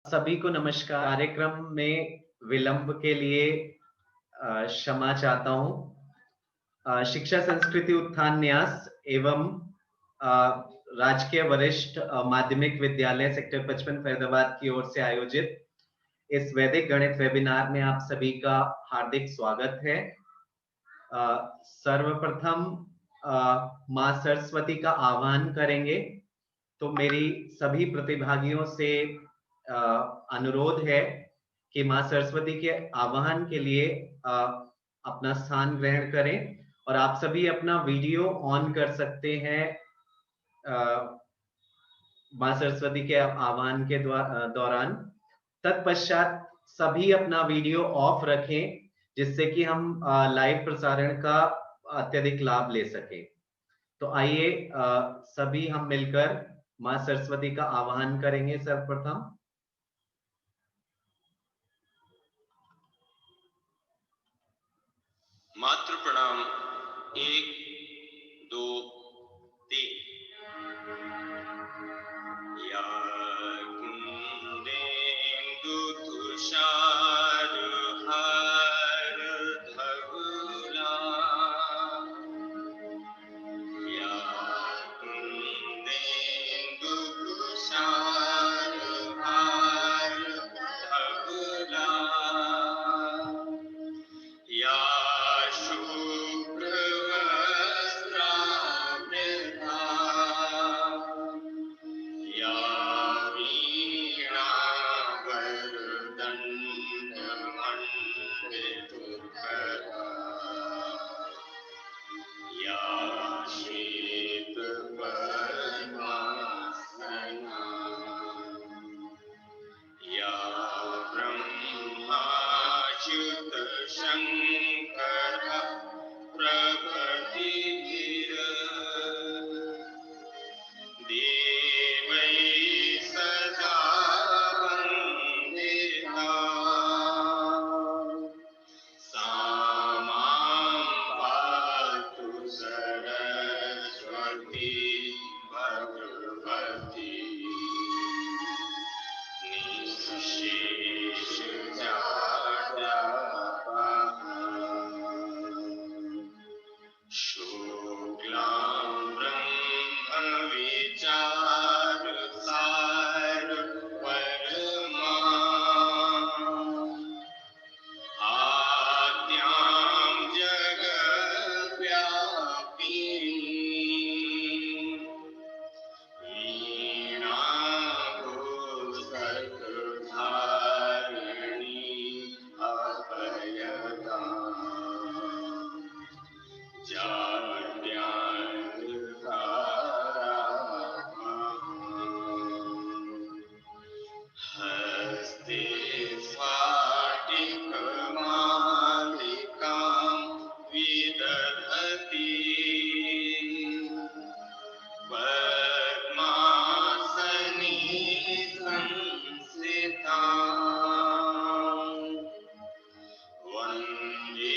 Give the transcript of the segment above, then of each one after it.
सभी को नमस्कार। कार्यक्रम में विलंब के लिए क्षमा चाहता हूँ। शिक्षा संस्कृति उत्थान न्यास एवं अ, राजकीय वरिष्ठ माध्यमिक विद्यालय सेक्टर 55 फैजाबाद की ओर से आयोजित इस वैदिक गणित वेबिनार में आप सभी का हार्दिक स्वागत है। सर्वप्रथम माँ सरस्वती का आह्वान करेंगे। तो मेरी सभी प्रतिभागियों से अनुरोध है कि माँ सरस्वती के आवाहन के लिए अपना स्थान ग्रहण करें और आप सभी अपना वीडियो ऑन कर सकते हैं माँ सरस्वती के आह्वान के दौरान। तत्पश्चात सभी अपना वीडियो ऑफ रखें जिससे कि हम लाइव प्रसारण का अत्यधिक लाभ ले सकें। तो आइए सभी हम मिलकर माँ सरस्वती का आह्वान करेंगे। सर्वप्रथम मातृ प्रणाम। 1 2 3। या कुंदेन्दु तुषार हार धवला, या कुंदेन्दु तुषार हार धवला, या शुभ्रवस्त्रावृता, या वीणावरदण्डमण्डितकरा, या श्वेतपद्मासना, या ब्रह्माच्युत शंकर प्रभृतिभिः देवैः सदा वन्दिता, सा मां पातु सरस्वती भगवती शुक्लां ब्रह्मविचारसार परमां, आद्यां जगद्व्यापिनीं, वीणाभूषितधारिणी अभयदाम्, हस्ते स्फाटिकमालिकां विदधती, पद्मासनी संस्थितां, वन्दे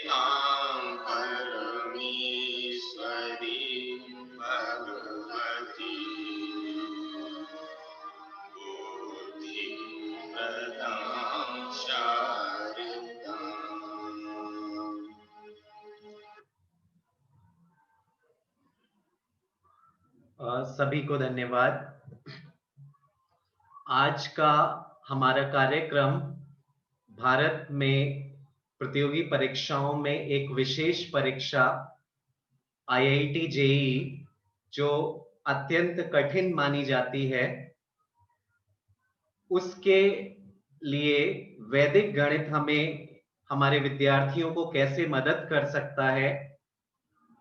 तां परमेश्वरीं भगवती बुद्धिप्रदां शारदाम्। सभी को धन्यवाद। आज का हमारा कार्यक्रम भारत में प्रतियोगी परीक्षाओं में एक विशेष परीक्षा IIT JEE जो अत्यंत कठिन मानी जाती है, उसके लिए वैदिक गणित हमें हमारे विद्यार्थियों को कैसे मदद कर सकता है,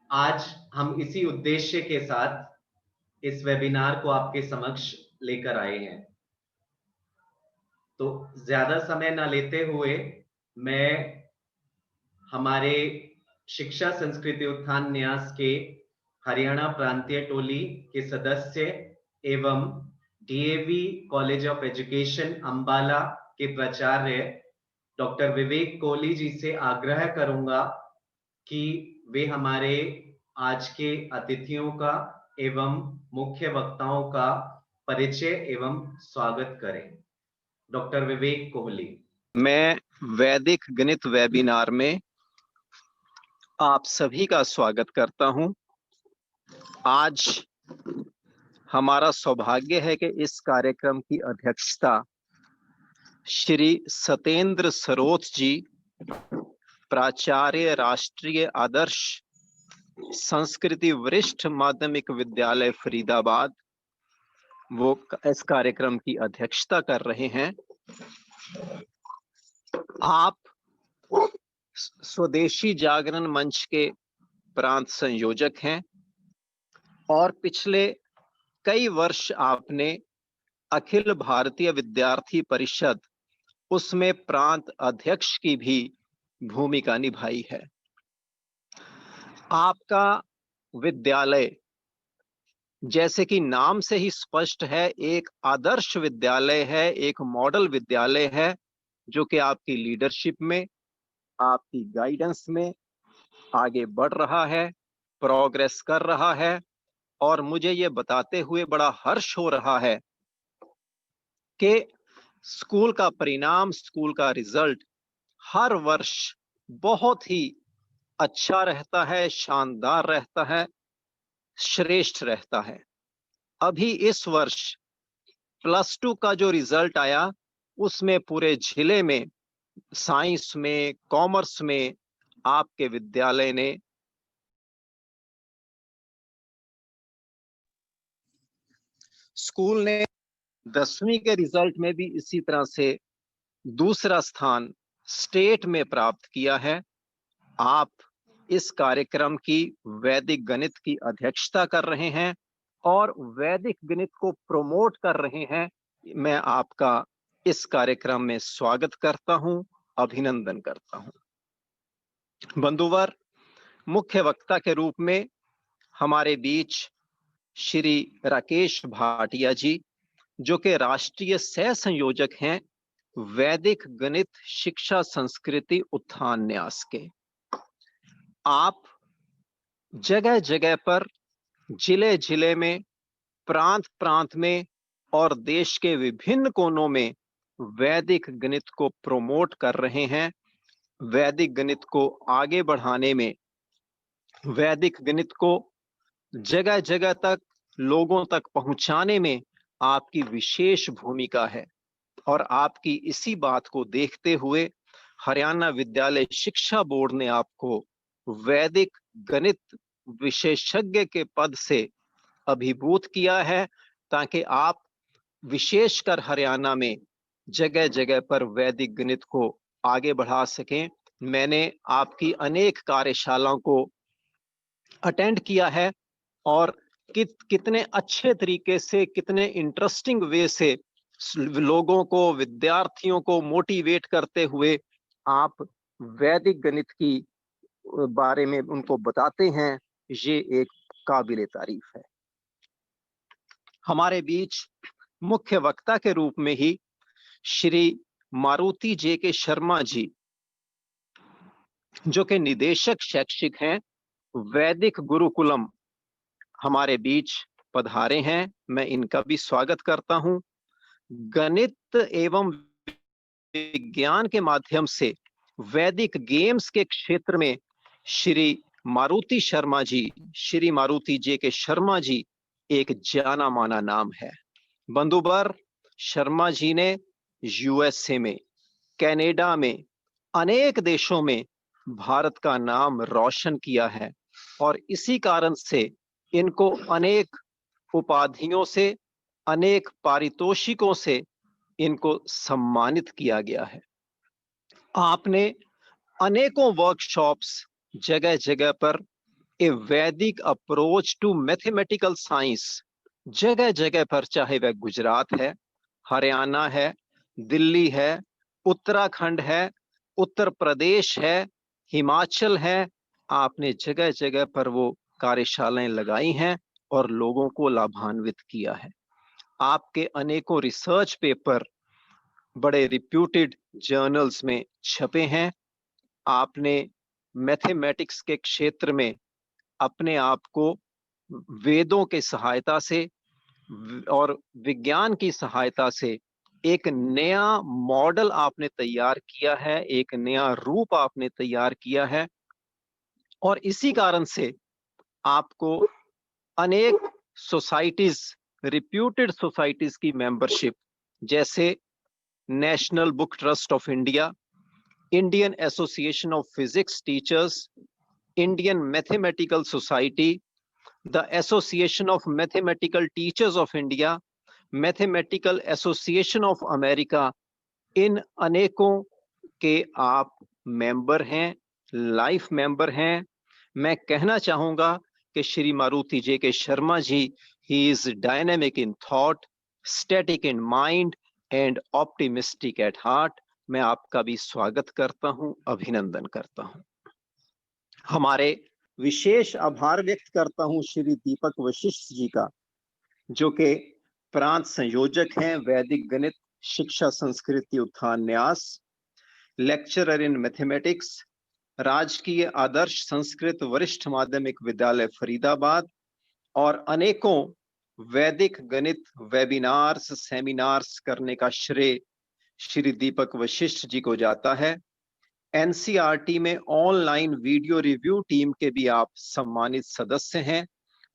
आज हम इसी उद्देश्य के साथ इस वेबिनार को आपके समक्ष लेकर आए हैं। तो ज्यादा समय न लेते हुए मैं हमारे शिक्षा संस्कृति उत्थान न्यास के हरियाणा प्रांतीय टोली के सदस्य एवं DAV college of education Ambala के प्राचार्य डॉक्टर विवेक कोहली जी से आग्रह करूंगा कि वे हमारे आज के अतिथियों का एवं मुख्य वक्ताओं का परिचय एवं स्वागत करें। डॉक्टर विवेक कोहली। मैं वैदिक गणित वेबिनार में आप सभी का स्वागत करता हूं। आज हमारा सौभाग्य है कि इस कार्यक्रम की अध्यक्षता श्री सतेंद्र सरोत जी, प्राचार्य राष्ट्रीय आदर्श संस्कृति वरिष्ठ माध्यमिक विद्यालय फरीदाबाद, वो इस कार्यक्रम की अध्यक्षता कर रहे हैं। आप स्वदेशी जागरण मंच के प्रांत संयोजक हैं और पिछले कई वर्ष आपने अखिल भारतीय विद्यार्थी परिषद, उसमें प्रांत अध्यक्ष की भी भूमिका निभाई है। आपका विद्यालय, जैसे कि नाम से ही स्पष्ट है, एक आदर्श विद्यालय है, एक मॉडल विद्यालय है, जो कि आपकी लीडरशिप में, आपकी गाइडेंस में आगे बढ़ रहा है, प्रोग्रेस कर रहा है। और मुझे ये बताते हुए बड़ा हर्ष हो रहा है कि स्कूल का परिणाम, स्कूल का रिजल्ट हर वर्ष बहुत ही अच्छा रहता है, शानदार रहता है, श्रेष्ठ रहता है। अभी इस वर्ष +2 का जो रिजल्ट आया, उसमें पूरे जिले में साइंस में, कॉमर्स में आपके विद्यालय ने स्कूल ने 10वीं के रिजल्ट में भी इसी तरह से दूसरा स्थान स्टेट में प्राप्त किया है। आप इस कार्यक्रम की वैदिक गणित की अध्यक्षता कर रहे हैं और वैदिक गणित को प्रमोट कर रहे हैं। मैं आपका इस कार्यक्रम में स्वागत करता हूं, अभिनंदन करता हूं। बंधुवर, मुख्य वक्ता के रूप में हमारे बीच श्री राकेश भाटिया जी, जो कि राष्ट्रीय सह संयोजक हैं वैदिक गणित शिक्षा संस्कृति उत्थान न्यास के। आप जगह जगह पर, जिले जिले में, प्रांत प्रांत में और देश के विभिन्न कोनों में वैदिक गणित को प्रमोट कर रहे हैं। वैदिक गणित को आगे बढ़ाने में, वैदिक गणित को जगह जगह तक, लोगों तक पहुंचाने में आपकी विशेष भूमिका है। और आपकी इसी बात को देखते हुए हरियाणा विद्यालय शिक्षा बोर्ड ने आपको वैदिक गणित विशेषज्ञ के पद से अभिभूत किया है, ताकि आप विशेषकर हरियाणा में जगह जगह पर वैदिक गणित को आगे बढ़ा सकें। मैंने आपकी अनेक कार्यशालाओं को अटेंड किया है और कितने अच्छे तरीके से, कितने इंटरेस्टिंग वे से लोगों को, विद्यार्थियों को मोटिवेट करते हुए आप वैदिक गणित की बारे में उनको बताते हैं। ये एक काबिले तारीफ है। हमारे बीच मुख्य वक्ता के रूप में ही श्री मारुति जे.के. शर्मा जी, जो कि निदेशक शैक्षिक हैं वैदिक गुरुकुलम, हमारे बीच पधारे हैं। मैं इनका भी स्वागत करता हूं। गणित एवं विज्ञान के माध्यम से वैदिक गेम्स के क्षेत्र में श्री मारुति शर्मा जी, श्री मारुति जे.के. शर्मा जी एक जाना माना नाम है। बंधुवर, शर्मा जी ने यूएसए में, कनाडा में, अनेक देशों में भारत का नाम रोशन किया है और इसी कारण से इनको अनेक उपाधियों से, अनेक पारितोषिकों से इनको सम्मानित किया गया है। आपने अनेकों वर्कशॉप्स जगह जगह पर, ए वैदिक अप्रोच टू मैथमेटिकल साइंस, जगह जगह पर, चाहे वह गुजरात है, हरियाणा है, दिल्ली है, उत्तराखंड है, उत्तर प्रदेश है, हिमाचल है, आपने जगह जगह पर वो कार्यशालाएं लगाई हैं और लोगों को लाभान्वित किया है। आपके अनेकों रिसर्च पेपर बड़े रिप्यूटेड जर्नल्स में छपे हैं। आपने मैथमेटिक्स के क्षेत्र में अपने आप को वेदों के सहायता से और विज्ञान की सहायता से एक नया मॉडल आपने तैयार किया है, एक नया रूप आपने तैयार किया है, और इसी कारण से आपको अनेक सोसाइटीज, रिप्यूटेड सोसाइटीज की मेंबरशिप, जैसे National Book Trust of India, Indian Association of Physics Teachers, Indian Mathematical Society, the Association of Mathematical Teachers of India, Mathematical Association of America, इन अनेकों के आप मेंबर हैं, लाइफ मेंबर हैं। मैं कहना चाहूंगा कि Shri Maruti J K Sharma ji, he is dynamic in thought, static in mind and optimistic at heart. मैं आपका भी स्वागत करता हूं, अभिनंदन करता हूं। हमारे विशेष आभार व्यक्त करता हूं श्री दीपक वशिष्ठ जी का, जो कि प्रांत संयोजक हैं वैदिक गणित शिक्षा संस्कृति उत्थान न्यास, लेक्चरर इन मैथमेटिक्स, राजकीय आदर्श संस्कृत वरिष्ठ माध्यमिक विद्यालय फरीदाबाद, और अनेकों वैदिक गणित वेबिनार्स, सेमिनार्स करने का श्रेय श्री दीपक वशिष्ठ जी को जाता है। एनसीईआरटी में ऑनलाइन वीडियो रिव्यू टीम के भी आप सम्मानित सदस्य हैं,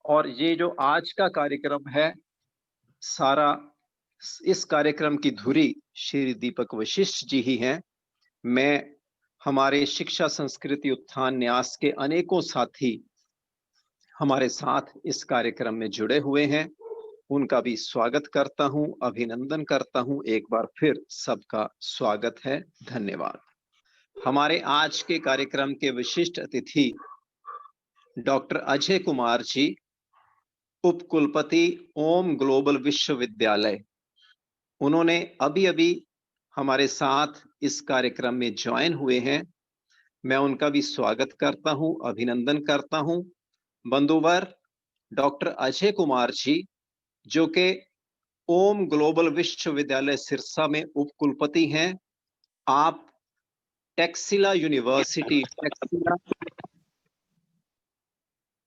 और ये जो आज का कार्यक्रम है, सारा इस कार्यक्रम की धुरी श्री दीपक वशिष्ठ जी ही हैं। मैं हमारे शिक्षा संस्कृति उत्थान न्यास के अनेकों साथी हमारे साथ इस कार्यक्रम में जुड़े हुए हैं, उनका भी स्वागत करता हूं, अभिनंदन करता हूं। एक बार फिर सबका स्वागत है, धन्यवाद। हमारे आज के कार्यक्रम के विशिष्ट अतिथि डॉक्टर अजय कुमार जी, उपकुलपति ओम ग्लोबल विश्वविद्यालय, उन्होंने अभी अभी हमारे साथ इस कार्यक्रम में ज्वाइन हुए हैं। मैं उनका भी स्वागत करता हूं, अभिनंदन करता हूं। बंधुवर डॉक्टर अजय कुमार जी, जो कि ओम ग्लोबल विश्वविद्यालय सिरसा में उपकुलपति हैं। आप Taxila university,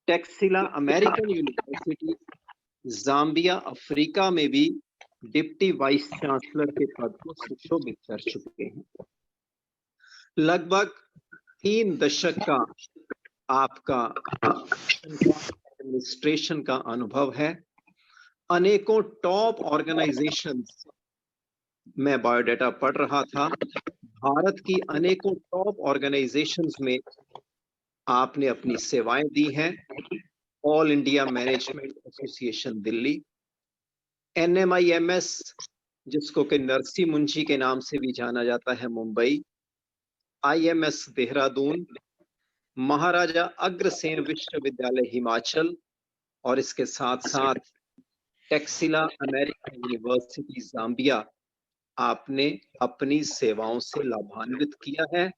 Taxila American university Zambia Africa में भी डिप्टी वाइस चांसलर के पद को सुशोभित कर चुके हैं। लगभग 3 दशक का आपका एडमिनिस्ट्रेशन का अनुभव है। अनेकों टॉप ऑर्गेनाइजेशंस में बायोडाटा पढ़ रहा था, भारत की अनेकों टॉप ऑर्गेनाइजेशंस में आपने अपनी सेवाएं दी हैं। All India management association Delhi, NMIMS, जिसको कि नरसी मुंशी के नाम से भी जाना जाता है, मुंबई, IMS देहरादून, महाराजा अग्रसेन विश्वविद्यालय हिमाचल, और इसके साथ साथ टेक्सिला अमेरिकन यूनिवर्सिटी जाम्बिया आपने अपनी सेवाओं से लाभान्वित किया है,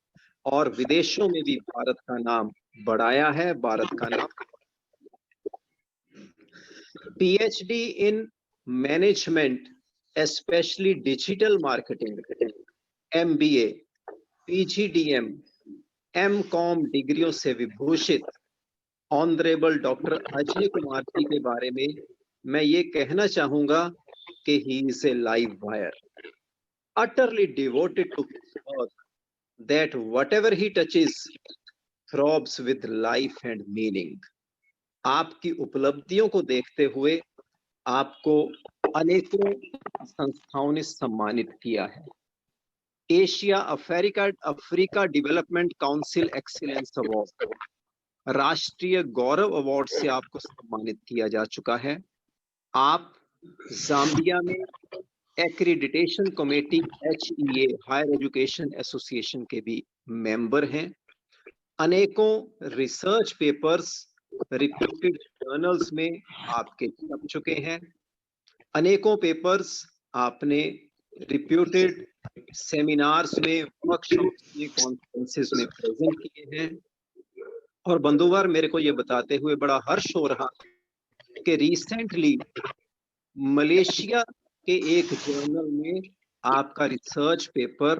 और विदेशों में भी भारत का नाम बढ़ाया है, भारत का नाम। PhD in management, especially digital marketing, MBA, PGDM, MCOM डिग्रियों से विभूषित ऑनरेबल डॉक्टर अजय कुमार जी के बारे में मैं ये कहना चाहूंगा कि he is a live wire, utterly devoted to his work, that whatever he touches throbs with life and meaning. आपकी उपलब्धियों को देखते हुए आपको अनेकों संस्थाओं ने सम्मानित किया है। Asia Africa development council excellence award, राष्ट्रीय गौरव अवार्ड से आपको सम्मानित किया जा चुका है। आप जाम्बिया में accreditation committee HEA, higher education association के भी मेंबर हैं। अनेकों रिसर्च पेपर्स रिप्यूटेड जर्नल्स में आपके छप चुके हैं। अनेकों पेपर्स आपने रिप्यूटेड सेमिनार्स में, वर्कशॉप्स में, कॉन्फ्रेंसेस में प्रेजेंट किए हैं। और बंधुवर, मेरे को ये बताते हुए बड़ा हर्ष हो रहा कि रिसेंटली मलेशिया के एक जर्नल में आपका रिसर्च पेपर,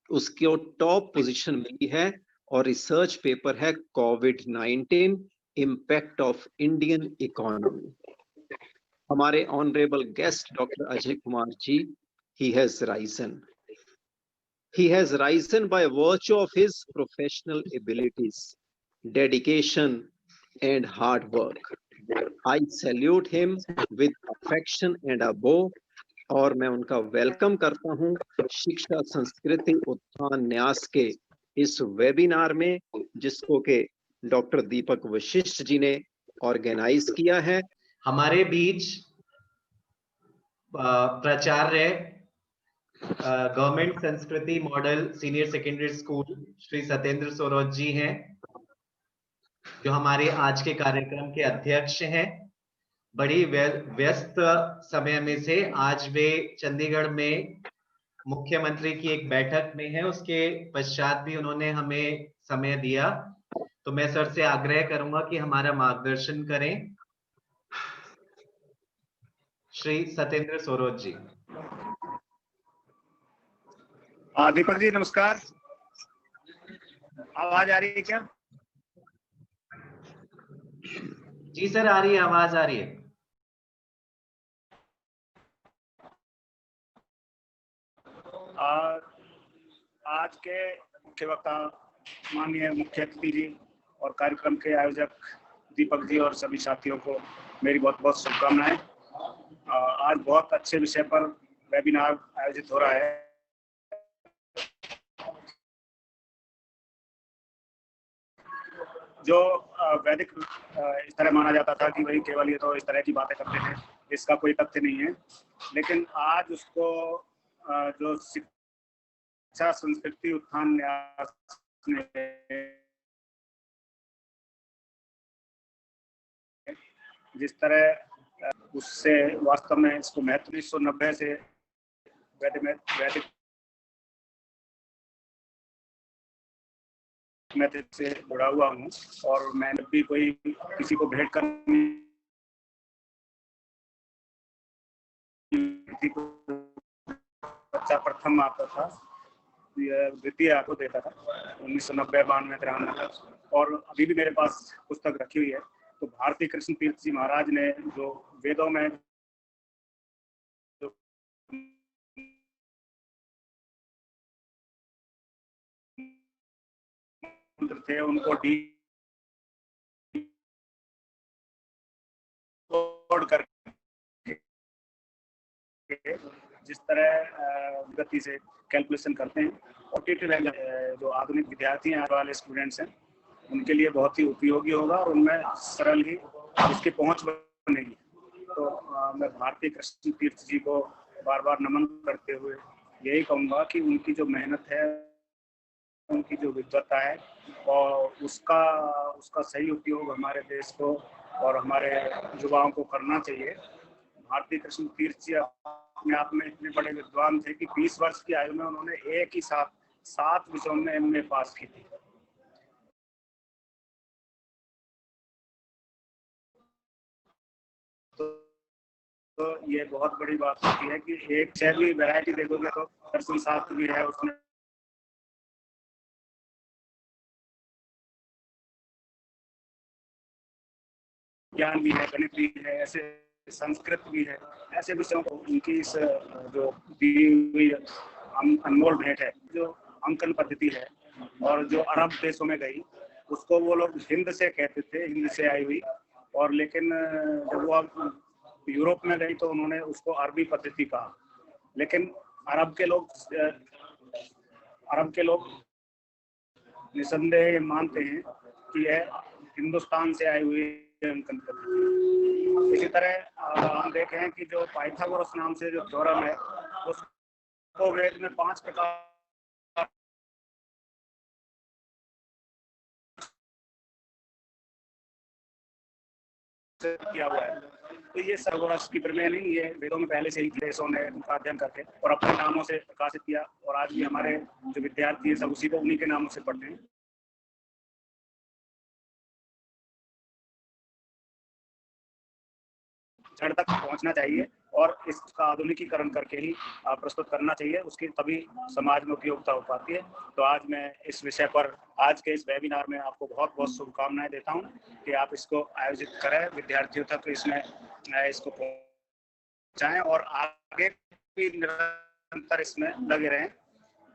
उसको टॉप पोजीशन मिली है, और रिसर्च पेपर है कोविड-19 इम्पैक्ट ऑफ इंडियन इकोनॉमी। हमारे honourable guest doctor Ajay Kumar ji he has risen. He has risen by virtue of his professional abilities, dedication, and hard work. I salute him with affection and a bow, और मैं उनका welcome करता हूं शिक्षा संस्कृति उत्थान न्यास के इस वेबिनार में, जिसको के डॉक्टर दीपक वशिष्ठ जी ने ऑर्गेनाइज किया है। हमारे बीच प्राचार्य government Sanskriti model senior secondary school Shri Satyendra Soroj ji हैं, जो हमारे आज के कार्यक्रम के अध्यक्ष हैं। बड़ी व्यस्त समय में से आज वे चंडीगढ़ में मुख्यमंत्री की एक बैठक में है, उसके पश्चात भी उन्होंने हमें समय दिया, तो मैं सर से आग्रह करूंगा कि हमारा मार्गदर्शन करें। श्री सत्येंद्र सोरोज जी। दीपक जी नमस्कार, आवाज आ रही है क्या? जी सर, आ रही है, आवाज आ रही है। आज के मुख्य वक्ता माननीय मुख्य अतिथि जी और कार्यक्रम के आयोजक दीपक जी और सभी साथियों को मेरी बहुत बहुत शुभकामनाएं। आज बहुत अच्छे विषय पर वेबिनार आयोजित हो रहा है। जो वैदिक इस तरह माना जाता था कि भाई केवल ये तो इस तरह की बातें करते हैं, इसका कोई तथ्य नहीं है, लेकिन आज उसको जो शिक्षा संस्कृति उत्थान न्यास जिस तरह उससे वास्तव में इसको महत्व 1990 से वैदिक मैथड से जुड़ा हुआ हूँ, और मैं भी कोई किसी को भेंट करनी बच्चा प्रथम आता था, द्वितीय आपको देता था 1990-92-93 तक, और अभी भी मेरे पास पुस्तक रखी हुई है। तो भारती कृष्ण तीर्थ जी महाराज ने जो वेदों में थे उनको डिकोड करके जिस तरह गति से कैलकुलेशन करते हैं, और जो आधुनिक विद्यार्थी हैं वाले स्टूडेंट्स हैं, उनके लिए बहुत ही उपयोगी होगा और उनमें सरल ही इसकी पहुंच बनेगी। तो मैं भारती कृष्ण तीर्थ जी को बार बार नमन करते हुए यही कहूँगा कि उनकी जो मेहनत है, उनकी जो विद्वत्ता है, और उसका सही उपयोग हमारे देश को और हमारे युवाओं को करना चाहिए। भारती कृष्ण तीर्थ जी अपने आप में इतने बड़े विद्वान थे कि 20 वर्ष की आयु में उन्होंने एक ही साथ 7 विषयों में एमए पास की थी। तो ये बहुत बड़ी बात होती है कि एक विषय भी वैरायटी देखोगे तो दर्शन शास्त्र भी है, उसमें ज्ञान भी है, गणित भी है, ऐसे संस्कृत भी है, ऐसे विषयों को उनकी इस जो दी हुई अनमोल भेंट है, जो अंकन पद्धति है, और जो अरब देशों में गई उसको वो लोग हिंद से कहते थे, हिंद से आई हुई, और लेकिन जब वो यूरोप में गई तो उन्होंने उसको अरबी पद्धति कहा। लेकिन अरब के लोग निसंदेह मानते हैं कि यह हिंदुस्तान से आई हुई अंकन पद्धति। इसी तरह हम देखें हैं कि जो पाइथागोरस नाम से जो थ्योरम है, उसको वेद में 5 प्रकार किया हुआ है। तो ये सर्ववर्ष की प्रमेय नहीं, ये वेदों में पहले से ही देशों ने उनका अध्ययन करके और अपने नामों से प्रकाशित किया, और आज भी हमारे जो विद्यार्थी हैं सब उसी को उन्हीं के नामों से पढ़ते हैं। जड़ तक पहुंचना चाहिए और इसका आधुनिकीकरण करके ही प्रस्तुत करना चाहिए, उसकी तभी समाज में उपयोगिता हो पाती है। तो आज मैं इस विषय पर आज के इस वेबिनार में आपको बहुत बहुत शुभकामनाएं देता हूं कि आप इसको आयोजित करें, विद्यार्थियों तक इसमें इसको पहुंचाएं और आगे भी निरंतर इसमें लगे रहें।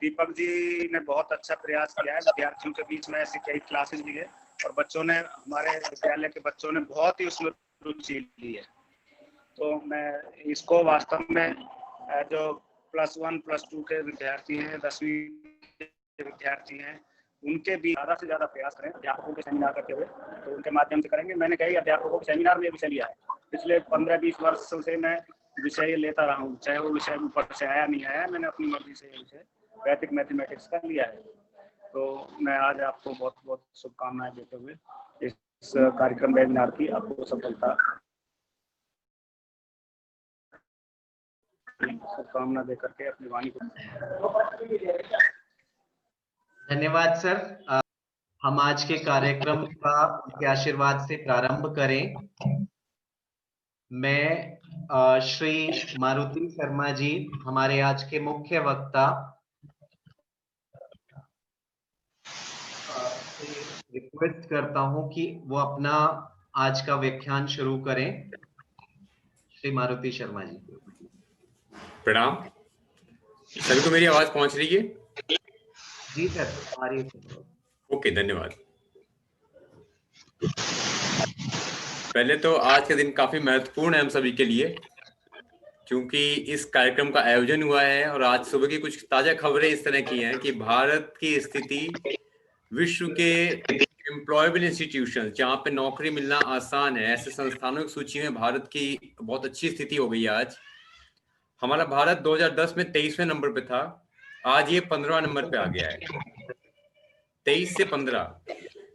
दीपक जी ने बहुत अच्छा प्रयास किया है, विद्यार्थियों के बीच में ऐसी कई क्लासेस ली है और बच्चों ने, हमारे विद्यालय के बच्चों ने बहुत ही उसमें रुचि ली है। तो मैं इसको वास्तव में जो +1 +2 के विद्यार्थी हैं, 10वीं के विद्यार्थी हैं, उनके भी ज़्यादा से ज़्यादा प्रयास करें। अध्यापकों के सेमिनार करते हुए तो उनके माध्यम से करेंगे। मैंने कई अध्यापकों के सेमिनार में विषय लिया है। पिछले 15-20 वर्षों से मैं विषय लेता रहा हूँ, चाहे वो विषय ऊपर से आया नहीं आया, मैंने अपनी मर्जी से विषय वैदिक मैथमेटिक्स का लिया है। तो मैं आज आपको बहुत बहुत शुभकामनाएं देते हुए इस कार्यक्रम वेबिनार की आपको सफलता शुभकामना देकर के अपनी वाणी को धन्यवाद सर। हम आज के कार्यक्रम का उनके आशीर्वाद से प्रारंभ करें। मैं श्री मारुति शर्मा जी, हमारे आज के मुख्य वक्ता, रिक्वेस्ट करता हूं कि वो अपना आज का व्याख्यान शुरू करें। श्री मारुति शर्मा जी। प्रणाम। सभी को मेरी आवाज पहुंच रही है? जी सर, आ रही है। ओके, धन्यवाद। पहले तो आज का दिन काफी महत्वपूर्ण है हम सभी के लिए, क्योंकि इस कार्यक्रम का आयोजन हुआ है और आज सुबह की कुछ ताजा खबरें इस तरह की हैं कि भारत की स्थिति विश्व के एम्प्लॉयबल इंस्टीट्यूशन, जहां पे नौकरी मिलना आसान है, ऐसे संस्थानों की सूची में भारत की बहुत अच्छी स्थिति हो गई है। आज हमारा भारत 2010 में 23वें नंबर पे था, आज ये 15वां नंबर पे आ गया है। 23 से 15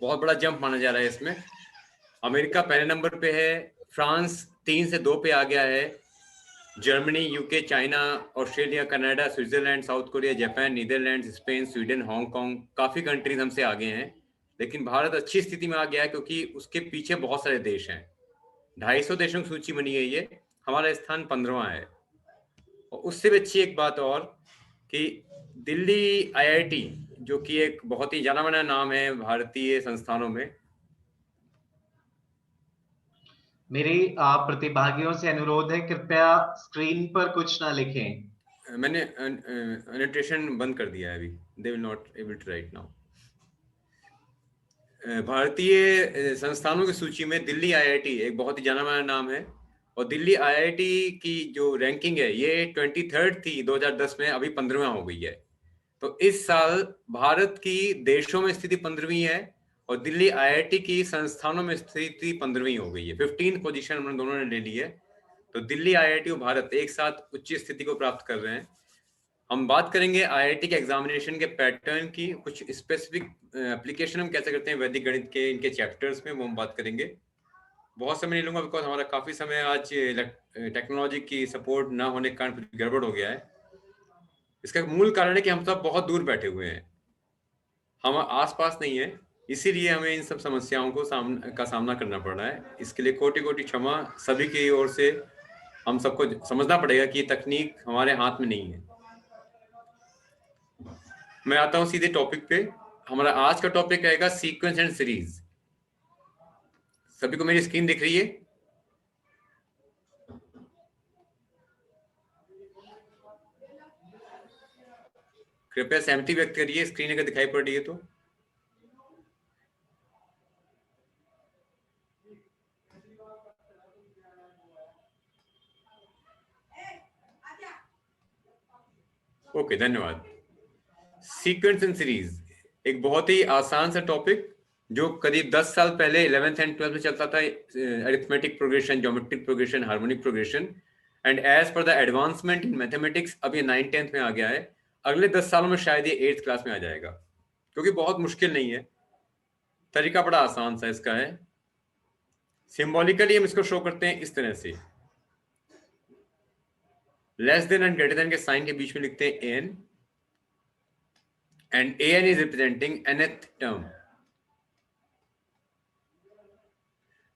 बहुत बड़ा जंप माना जा रहा है इसमें। अमेरिका पहले नंबर पे है, फ्रांस 3 से 2 पे आ गया है, Germany, UK, China, Australia, Canada, Switzerland, South Korea, Japan, Netherland, Spain, Sweden, Hong Kong, काफी कंट्रीज हमसे आगे हैं। लेकिन भारत अच्छी स्थिति में आ गया है क्योंकि उसके पीछे बहुत सारे देश हैं। 250 देशों की सूची बनी गई है, हमारा स्थान 15वां है। और उससे भी अच्छी एक बात और कि दिल्ली आईआईटी, जो कि एक बहुत ही जाना माना नाम है भारतीय संस्थानों में, मेरी प्रतिभागियों से अनुरोध है, कृपया स्क्रीन पर कुछ ना लिखें। मैंने एनोटेशन बंद कर दिया है अभी, they will not able to write now. भारतीय संस्थानों की सूची में दिल्ली आईआईटी एक बहुत ही जाना माना नाम है और दिल्ली आईआईटी की जो रैंकिंग है ये 23rd थी 2010 में, अभी 15वां हो गई है। तो इस साल भारत की देशों में स्थिति 15वीं है और दिल्ली आईआईटी की संस्थानों में स्थिति 15वीं हो गई है। 15th पोजीशन हम दोनों ने ले ली है। तो दिल्ली आईआईटी और भारत एक साथ उच्च स्थिति को प्राप्त कर रहे हैं। हम बात करेंगे आईआईटी के एग्जामिनेशन के पैटर्न की, कुछ स्पेसिफिक एप्लीकेशन हम कैसे करते हैं वैदिक गणित के इनके चैप्टर्स में, वो हम बात करेंगे। बहुत समय नहीं लूंगा बिकॉज हमारा काफी समय आज टेक्नोलॉजी की सपोर्ट ना होने के कारण गड़बड़ हो गया है। इसका मूल कारण है कि हम सब बहुत दूर बैठे हुए हैं, हम आसपास नहीं है, इसीलिए हमें इन सब समस्याओं को सामना करना पड़ रहा है। इसके लिए कोटि कोटि क्षमा सभी की ओर से। हम सबको समझना पड़ेगा कि तकनीक हमारे हाथ में नहीं है। मैं आता हूं सीधे टॉपिक पे। हमारा आज का टॉपिक रहेगा सीक्वेंस एंड सीरीज। सभी को मेरी स्क्रीन दिख रही है? कृपया सहमति व्यक्त करिए स्क्रीन अगर दिखाई पड़ रही है तो। ओके, धन्यवाद। सीक्वेंस एंड सीरीज एक बहुत ही आसान सा टॉपिक जो करीब 10 साल पहले 11th एंड 12th में चलता था। Arithmetic progression, geometric progression, harmonic progression, and as per the advancement in mathematics अब ये 9th 10th में आ गया है। अगले 10 सालों में शायद ये 8th क्लास में आ जाएगा, क्योंकि बहुत मुश्किल नहीं है, तरीका बड़ा आसान सा इसका है। सिंबॉलिकली हम इसको शो करते हैं इस तरह से, less than and greater than के साइन के बीच में लिखते हैं N, and an is representing nth term,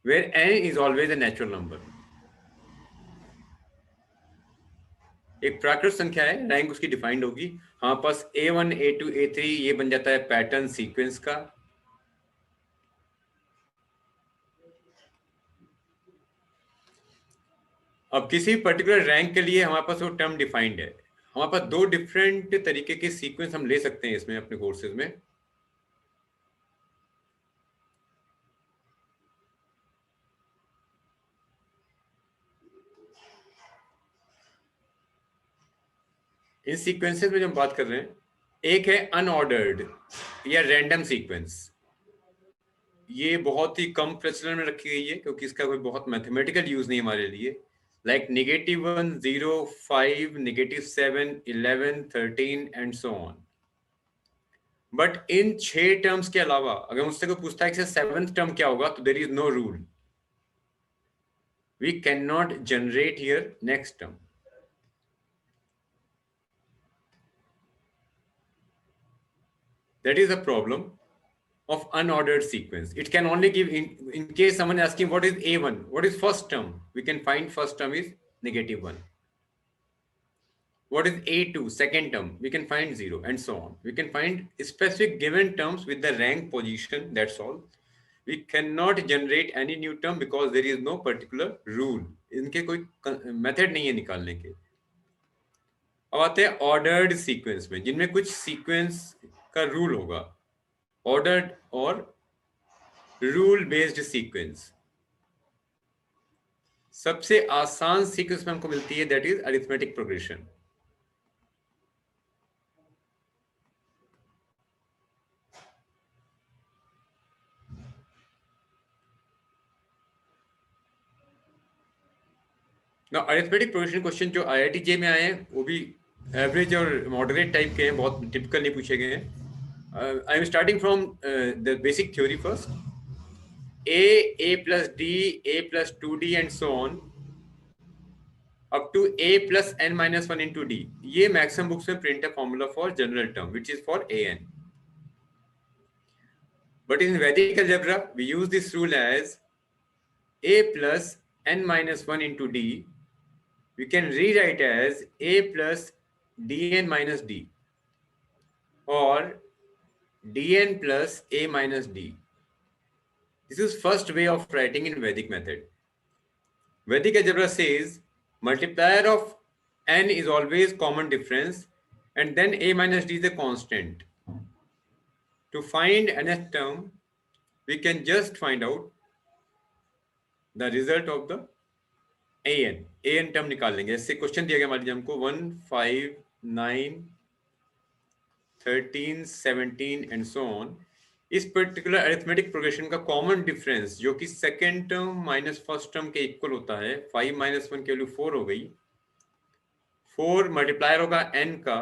where n is always a natural number. एक प्राकृत संख्या है, रैंक उसकी डिफाइंड होगी। हमारे पास a1 a2 a3 ये बन जाता है पैटर्न सीक्वेंस का। अब किसी पर्टिकुलर रैंक के लिए हमारे पास वो टर्म डिफाइंड है। हमारे पास दो डिफरेंट तरीके के सीक्वेंस हम ले सकते हैं इसमें अपने कोर्सेज में। इन सीक्वेंसेस में जो हम बात कर रहे हैं, एक है अनऑर्डर्ड या रैंडम सीक्वेंस। ये बहुत ही कम प्रचलन में रखी गई है क्योंकि इसका कोई बहुत मैथमेटिकल यूज नहीं हमारे लिए। Like -1, 0, 5, -7, 11, 13 and so on. But in 6 terms के अलावा अगर मुझसे कोई पूछता है कि 7th टर्म क्या होगा, तो there is no rule. We can not generate here next term. That is a problem of unordered sequence. It can only give, in case someone asking what is A1, what is first term, we can find first term is -1. What is A2, second term, we can find 0 and so on. We can find specific given terms with the rank position, that's all. We cannot generate any new term because there is no particular rule. इनके कोई method नहीं है निकालने के। अब आते हैं ordered sequence में, जिनमें कुछ सीक्वेंस का रूल होगा। ऑर्डर्ड और रूल बेस्ड सीक्वेंस। सबसे आसान सीक्वेंस में हमको मिलती है दैट इज अरिथमेटिक प्रोग्रेशन। ना अरिथमेटिक प्रोग्रेशन क्वेश्चन जो IIT जे में आए हैं वो भी एवरेज और मॉडरेट टाइप के हैं, बहुत टिपिकल नहीं पूछे गए हैं। I am starting from the basic theory first. a plus d, a plus 2d and so on up to a plus n minus 1 into d. ये मैक्सिमम बुक्स में प्रिंट है formula for general term which is for an. But in Vedic algebra we use this rule as a plus n minus 1 into d. We can rewrite as a plus dn minus d or dn plus a minus d. This is first way of writing in Vedic method. Vedic algebra says multiplier of n is always common difference and then a minus d is a constant. To find nth term, we can just find out the result of the an term निकाल लेंगे। जैसे question दिया गया मान लीजिए हमको 1, 5, 9, 13, 17 and so on। इस particular arithmetic progression का कॉमन डिफरेंस जो कि second term minus first term के इक्वल होता है, 5 minus 1 की वैल्यू 4 हो गई। 4 मल्टीप्लायर होगा n का।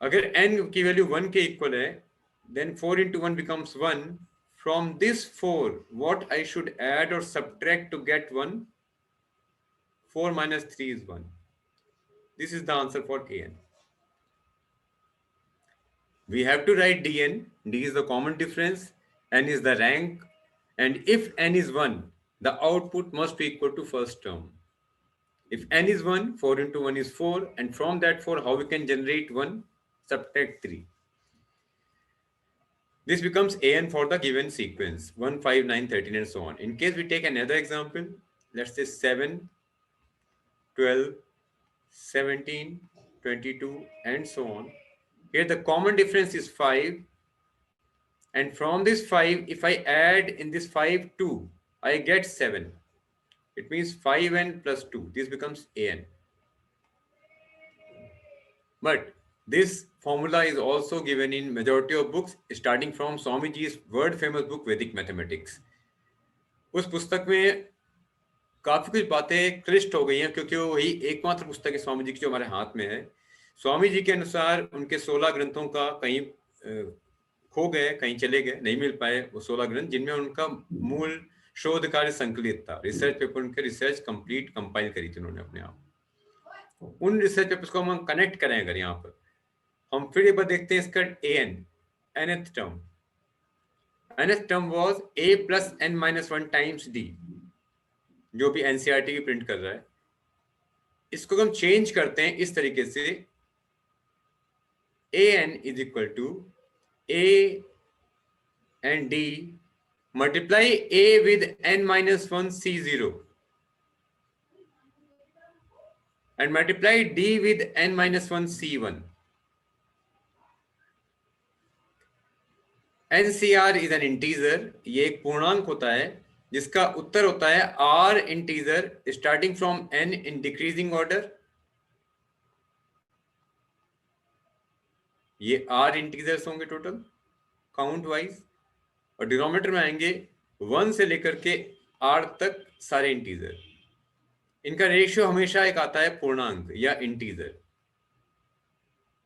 अगर n की वैल्यू 1 के इक्वल है then 4 into 1 becomes 1. From this 4 what I should add or subtract to get 1? 4 minus 3 is 1. This is the answer for an. We have to write dn. D is the common difference, n is the rank, and if n is 1, the output must be equal to first term. If n is 1, 4 into 1 is 4, and from that 4, how we can generate 1? Subtract 3. This becomes an for the given sequence 1, 5, 9, 13 and so on. In case we take another example, let's say 7, 12, 17, 22 and so on. Here the common difference is 5, and from this 5 if I add in this 5 2, I get 7. It means 5n plus 2. This becomes an. But this formula is also given in majority of books starting from Swamiji's world famous book Vedic Mathematics. उस पुस्तक में काफी कुछ बातें क्लिष्ट हो गई हैं क्योंकि वो वही एकमात्र पुस्तक है स्वामी जी की जो हमारे हाथ में है। स्वामी जी के अनुसार उनके 16 ग्रंथों का कहीं खो गए, कहीं चले गए, नहीं मिल पाए वो 16 ग्रंथ जिनमें उनका मूल शोध कार्य संकलित था। रिसर्च पेपर उनके रिसर्च कंप्लीट कंपाइल करी थी उन्होंने अपने आप। उन रिसर्च पेपर्स को हम कनेक्ट करें अगर यहाँ पर हम फिर एक बार देखते हैं इसका nth term. nth term was a plus n minus 1 times d, जो भी NCERT की प्रिंट कर रहा है। इसको हम चेंज करते हैं इस तरीके से an is equal to a and d multiply a with n minus 1 c0 and multiply d with n minus 1 c1. NCR is an integer, ये एक पूर्णांक होता है जिसका उत्तर होता है r integer starting from n in decreasing order. ये r integers होंगे टोटल काउंट वाइज, और डिनोमिनेटर में आएंगे 1 से लेकर के r तक सारे इंटीजर. इनका रेशियो हमेशा एक आता है पूर्णांक या इंटीजर.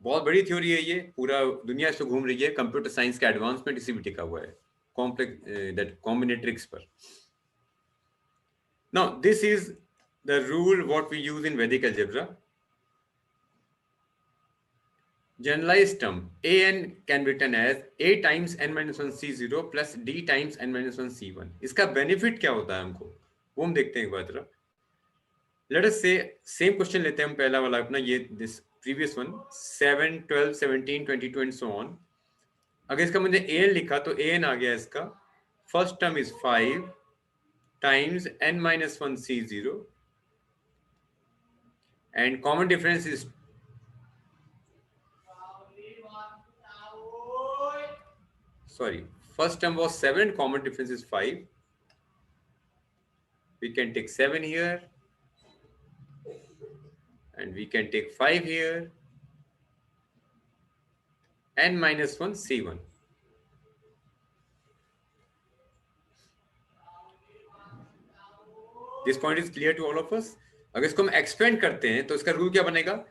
बहुत बड़ी थ्योरी है ये, पूरा दुनिया इसको घूम रही है. कंप्यूटर साइंस का एडवांसमेंट इसी भी टिका हुआ है कॉम्प्लेक्स दैट कॉम्बिनेट्रिक्स पर. Now this is the rule what we use in Vedic algebra. Generalized term an can be written as a times n minus 1 c0 plus d times n minus 1 c1. इसका benefit क्या होता है हमको वो हम देखते हैं एक बार जरा. लेट अस से सेम क्वेश्चन लेते हैं हम, पहला वाला अपना ये this previous one 7 12 17 22 and so on. अगर इसका मुझे an लिखा तो an आ गया इसका. First term is 5 times n minus 1 c0 and common difference is first term was 7, common difference is 5. We can take 7 here and we can take 5 here, n minus 1 c1. This point is clear to all of us. अगर इसको हम expand करते हैं तो इसका rule क्या बनेगा,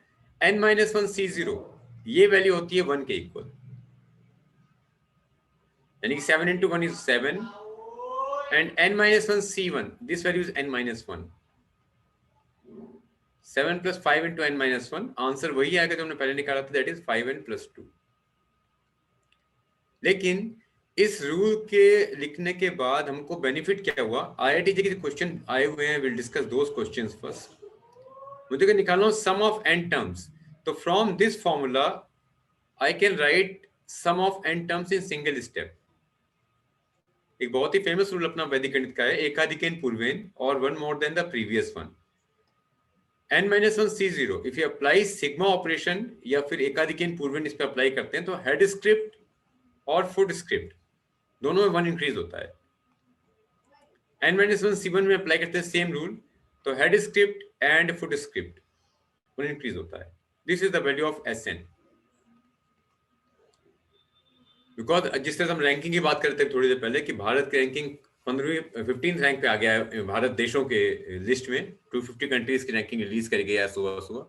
n minus 1 c0 ये वैल्यू होती है 1 के इक्वल, यानी कि 7 into 1 is 7 and n minus 1 c1, this value is n minus 1. 7 plus 5 into n minus 1, answer वही आएगा जो हमने पहले निकाला था, that is 5n plus 2. लेकिन इस रूल के लिखने के बाद हमको बेनिफिट क्या हुआ, IIT के क्वेश्चन आए हुए हैं, will discuss those questions first. मुझे निकालना सम ऑफ n टर्म्स, तो from this formula I can write sum of n terms in single step. एक बहुत ही फेमस रूल अपना वैदिक गणित का है, एकाधिकेन पूर्वेन और one more than the previous one. n minus 1 c0 if you apply sigma operation या फिर एकाधिकेन पूर्वेन इस पे अप्लाई करते हैं तो हेड स्क्रिप्ट और फुट स्क्रिप्ट दोनों में 1 इंक्रीज होता है. n minus 1 c1 में अप्लाई करते हैं सेम रूल, तो head script and foot script 1 increase होता है. This is the value of Sn. Because जिस तरह हम रैंकिंग की बात करते थे थोड़ी देर पहले कि भारत की रैंकिंग 15th रैंक पे आ गया है भारत देशों के लिस्ट में. 250 कंट्रीज की रैंकिंग रिलीज कर गया सुबह,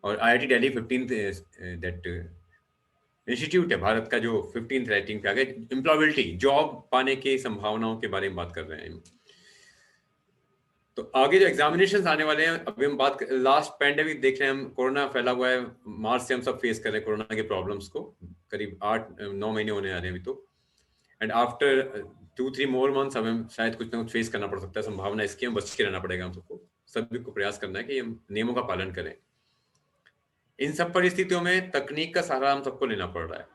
और IIT Delhi 15th that institute है भारत का जो 15th रैंकिंग पे आ गया. एम्प्लॉयबिलिटी, जॉब पाने की संभावनाओं के बारे में बात कर रहे हैं. तो आगे जो एग्जामिनेशंस आने वाले हैं, अभी हम बात लास्ट पैंडेमिक देख रहे हैं हम, कोरोना फैला हुआ है, मार्च से हम सब फेस कर रहे हैं कोरोना के प्रॉब्लम्स को. करीब 8-9 महीने होने आ रहे हैं अभी तो, एंड आफ्टर 2-3 मोर मंथ्स हमें शायद कुछ ना कुछ फेस करना पड़ सकता है. संभावना इसकी हम बच के रहना पड़ेगा. हम सबको, सभी को प्रयास करना है कि हम नियमों का पालन करें. इन सब परिस्थितियों में तकनीक का सहारा हम सबको लेना पड़ रहा है.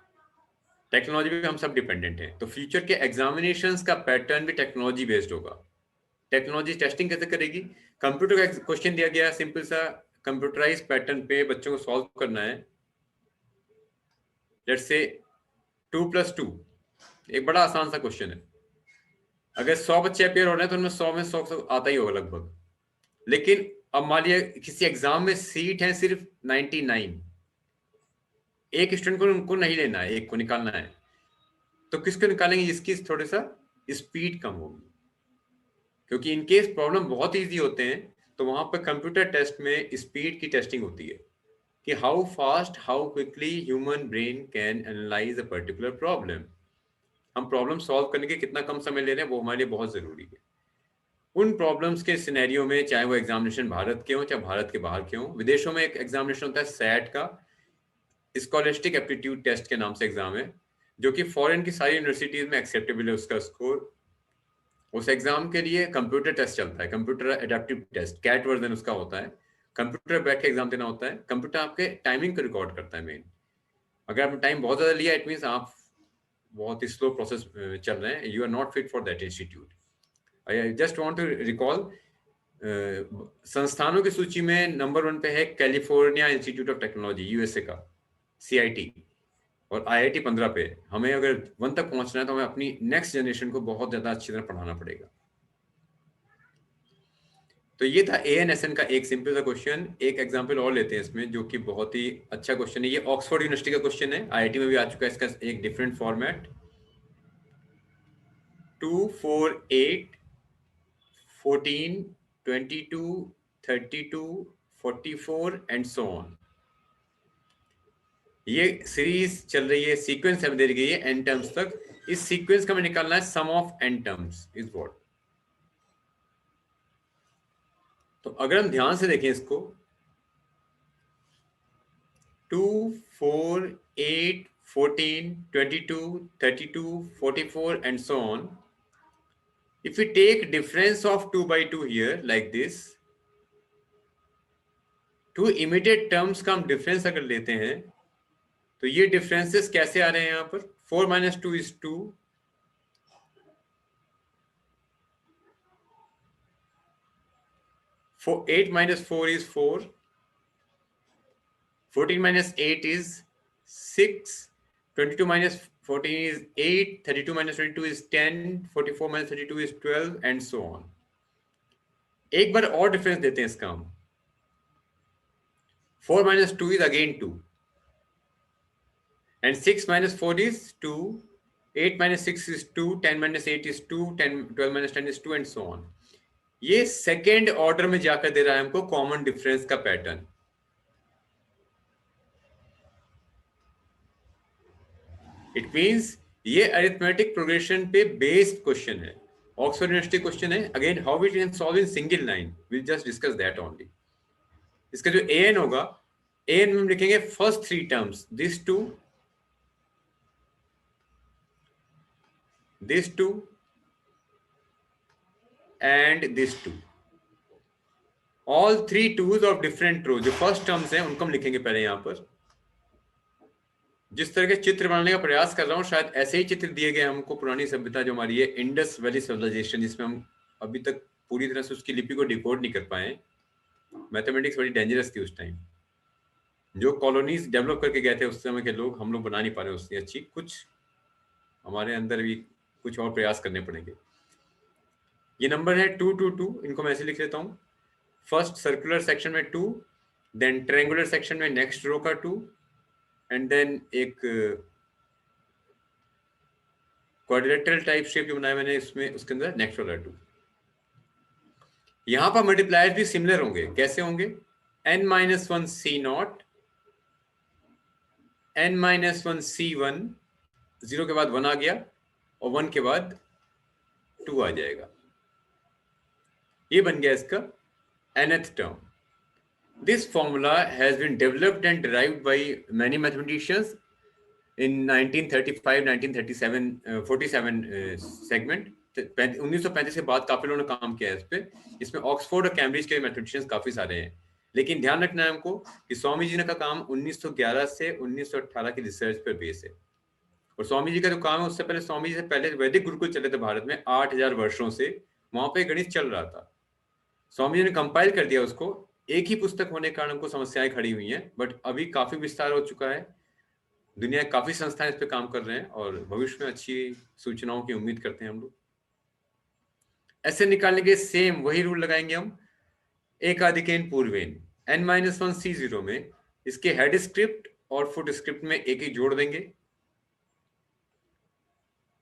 टेक्नोलॉजी पे हम सब डिपेंडेंट हैं. तो फ्यूचर के एग्जामिनेशंस का पैटर्न भी टेक्नोलॉजी बेस्ड होगा. टेक्नोलॉजी टेस्टिंग कैसे करेगी, कंप्यूटर का क्वेश्चन दिया गया सिंपल सा कंप्यूटराइज पैटर्न पे बच्चों को सॉल्व करना है. लेट्स से 2 + 2, एक बड़ा आसान सा क्वेश्चन है. अगर 100 बच्चे अपेयर हो रहे हैं तो उनमें 100 में 100 आता ही होगा लगभग. लेकिन अब मान लिया किसी एग्जाम में सीट है सिर्फ 99, एक स्टूडेंट को उनको नहीं लेना है, एक को निकालना है, तो किसको निकालेंगे जिसकी थोड़ा सा स्पीड कम होगी. क्योंकि इनकेस प्रॉब्लम बहुत इजी होते हैं तो वहां पर कंप्यूटर टेस्ट में स्पीड की टेस्टिंग होती है कि how fast, how quickly human brain can analyse a particular problem. हम प्रॉब्लम सॉल्व करने के कितना कम समय ले रहे हैं वो हमारे लिए बहुत जरूरी है. उन प्रॉब्लम्स के सिनेरियो में, चाहे वो एग्जामिनेशन भारत के हो चाहे भारत के बाहर के हो, विदेशों में एक एग्जामिनेशन होता है सैट का, स्कॉलस्टिक एप्टीट्यूड टेस्ट के नाम से एग्जाम है, जो कि फॉरेन की सारी यूनिवर्सिटीज में एक्सेप्टेबल है उसका स्कोर. उस एग्जाम के लिए कंप्यूटर टेस्ट चलता है, computer adaptive test, CAT version उसका होता है. कंप्यूटर बैठ के एग्जाम देना होता है. कंप्यूटर आपके टाइमिंग को रिकॉर्ड करता है मेन. अगर आपने टाइम बहुत ज्यादा लिया, इट मींस आप बहुत ही स्लो प्रोसेस चल रहे हैं, you are not fit for that institute. I just want to recall संस्थानों की सूची में नंबर 1 पे है California Institute of Technology, USA का CIT, और IIT 15 पे। हमें अगर 1 तक पहुंचना है तो हमें अपनी नेक्स्ट जनरेशन को बहुत ज्यादा अच्छी तरह पढ़ाना पड़ेगा। तो ये था ANSN का एक सिंपल सा क्वेश्चन। एक एग्जांपल और लेते हैं इसमें, जो कि बहुत ही अच्छा क्वेश्चन है। ये ऑक्सफोर्ड यूनिवर्सिटी का क्वेश्चन है, IIT में भी आ चुका है इसका एक different format. 2, 4, 8, 14, 22, 32, 44 and so on. ये सीरीज चल रही है, सीक्वेंस हमें दे गई है n टर्म्स तक। इस सीक्वेंस का हमें निकालना है sum of n terms is what. तो अगर हम ध्यान से देखें इसको, 2, 4, 8, 14, 22, 32, 44 and so on. If we take difference of 2 by 2 here like this, two immediate terms का हम डिफरेंस अगर लेते हैं तो ये डिफरेंसेस कैसे आ रहे हैं यहाँ पर? 4 minus 2 is 2, 8 minus 4 is 4, 14 minus 8 is 6, 22 minus 14 is 8, 32 minus 22 is 10, 44 minus 32 is 12 and so on. एक बार और डिफरेंस देते हैं इसका हम। 4 minus 2 is again 2, and 6 minus 4 is 2, 8 minus 6 is 2, 10 minus 8 is 2, 12 minus 10 is 2 and so on. ये second order में जाकर दे रहा है हमको कॉमन डिफरेंस का पैटर्न। इट मींस ये अरिथमेटिक प्रोग्रेशन पे बेस्ड क्वेश्चन है, ऑक्सफोर्ड यूनिवर्सिटी क्वेश्चन है। Again how we can solve in single line, will just discuss that only. इसका जो an होगा, an में हम लिखेंगे first 3 terms, this 2, this 2 and this 2, all 3 2s of different rows। जो first terms हैं उनको हम लिखेंगे पहले यहाँ पर। जिस तरह के चित्र बनाने का प्रयास कर रहा हूँ, शायद ऐसे ही चित्र दिए गए हमको पुरानी सभ्यता जो हमारी है, इंडस वैली सिविलाइजेशन, जिसमें हम अभी तक पूरी तरह से उसकी लिपि को डिकोड नहीं कर पाए। मैथमेटिक्स बड़ी डेंजरस थी उस टाइम। जो कॉलोनीज डेवलप करके गए थे उस समय के लोग, हम लोग बना नहीं पा रहे उससे अच्छी। कुछ हमारे अंदर भी कुछ और प्रयास करने पड़ेंगे। ये नंबर है 2, 2, 2, इनको मैं ऐसे लिख लेता हूँ। फर्स्ट सर्कुलर सेक्शन में 2, देन ट्रायंगुलर सेक्शन में नेक्स्ट रो का 2, एंड देन एक क्वाड्रिलेटरल टाइप शेप जो बनाया मैंने इसमें, उसके अंदर नेक्स्ट वाला 2। यहां पर मल्टीप्लायर्स भी सिमिलर होंगे। कैसे होंगे? n-1 C0, n-1 C1, 0 के बाद 1 आ गया और 1 के बाद 2 आ जाएगा। ये बन गया इसका nth term. This formula has been developed and derived by many mathematicians in 1935, 1937, 47 segment. 1935 के बाद काफी लोगों ने काम किया है इस पे। इसमें ऑक्सफोर्ड और कैम्ब्रिज के मैथमेटिशियंस काफी सारे हैं, लेकिन ध्यान रखना है हमको कि स्वामी जी ने का काम 1911 से 1918 की रिसर्च पर बेस है। और स्वामी जी का जो काम है, उससे पहले स्वामी जी से पहले वैदिक गुरुकुल चले थे भारत में 8000 वर्षों से, वहां पे गणित चल रहा था। स्वामी जी ने कंपाइल कर दिया उसको। एक ही पुस्तक होने के कारण हमको समस्याएं खड़ी हुई हैं, बट अभी काफी विस्तार हो चुका है। दुनिया काफी संस्थाएं इस पे काम कर रहे हैं और भविष्य में अच्छी सूचनाओं की उम्मीद करते हैं हम लोग। ऐसे निकालने के सेम वही रूल लगाएंगे हम। एकाधिकेन पूर्वेन, n-1 C0 में इसके हेड स्क्रिप्ट और फुट स्क्रिप्ट में एक ही जोड़ देंगे।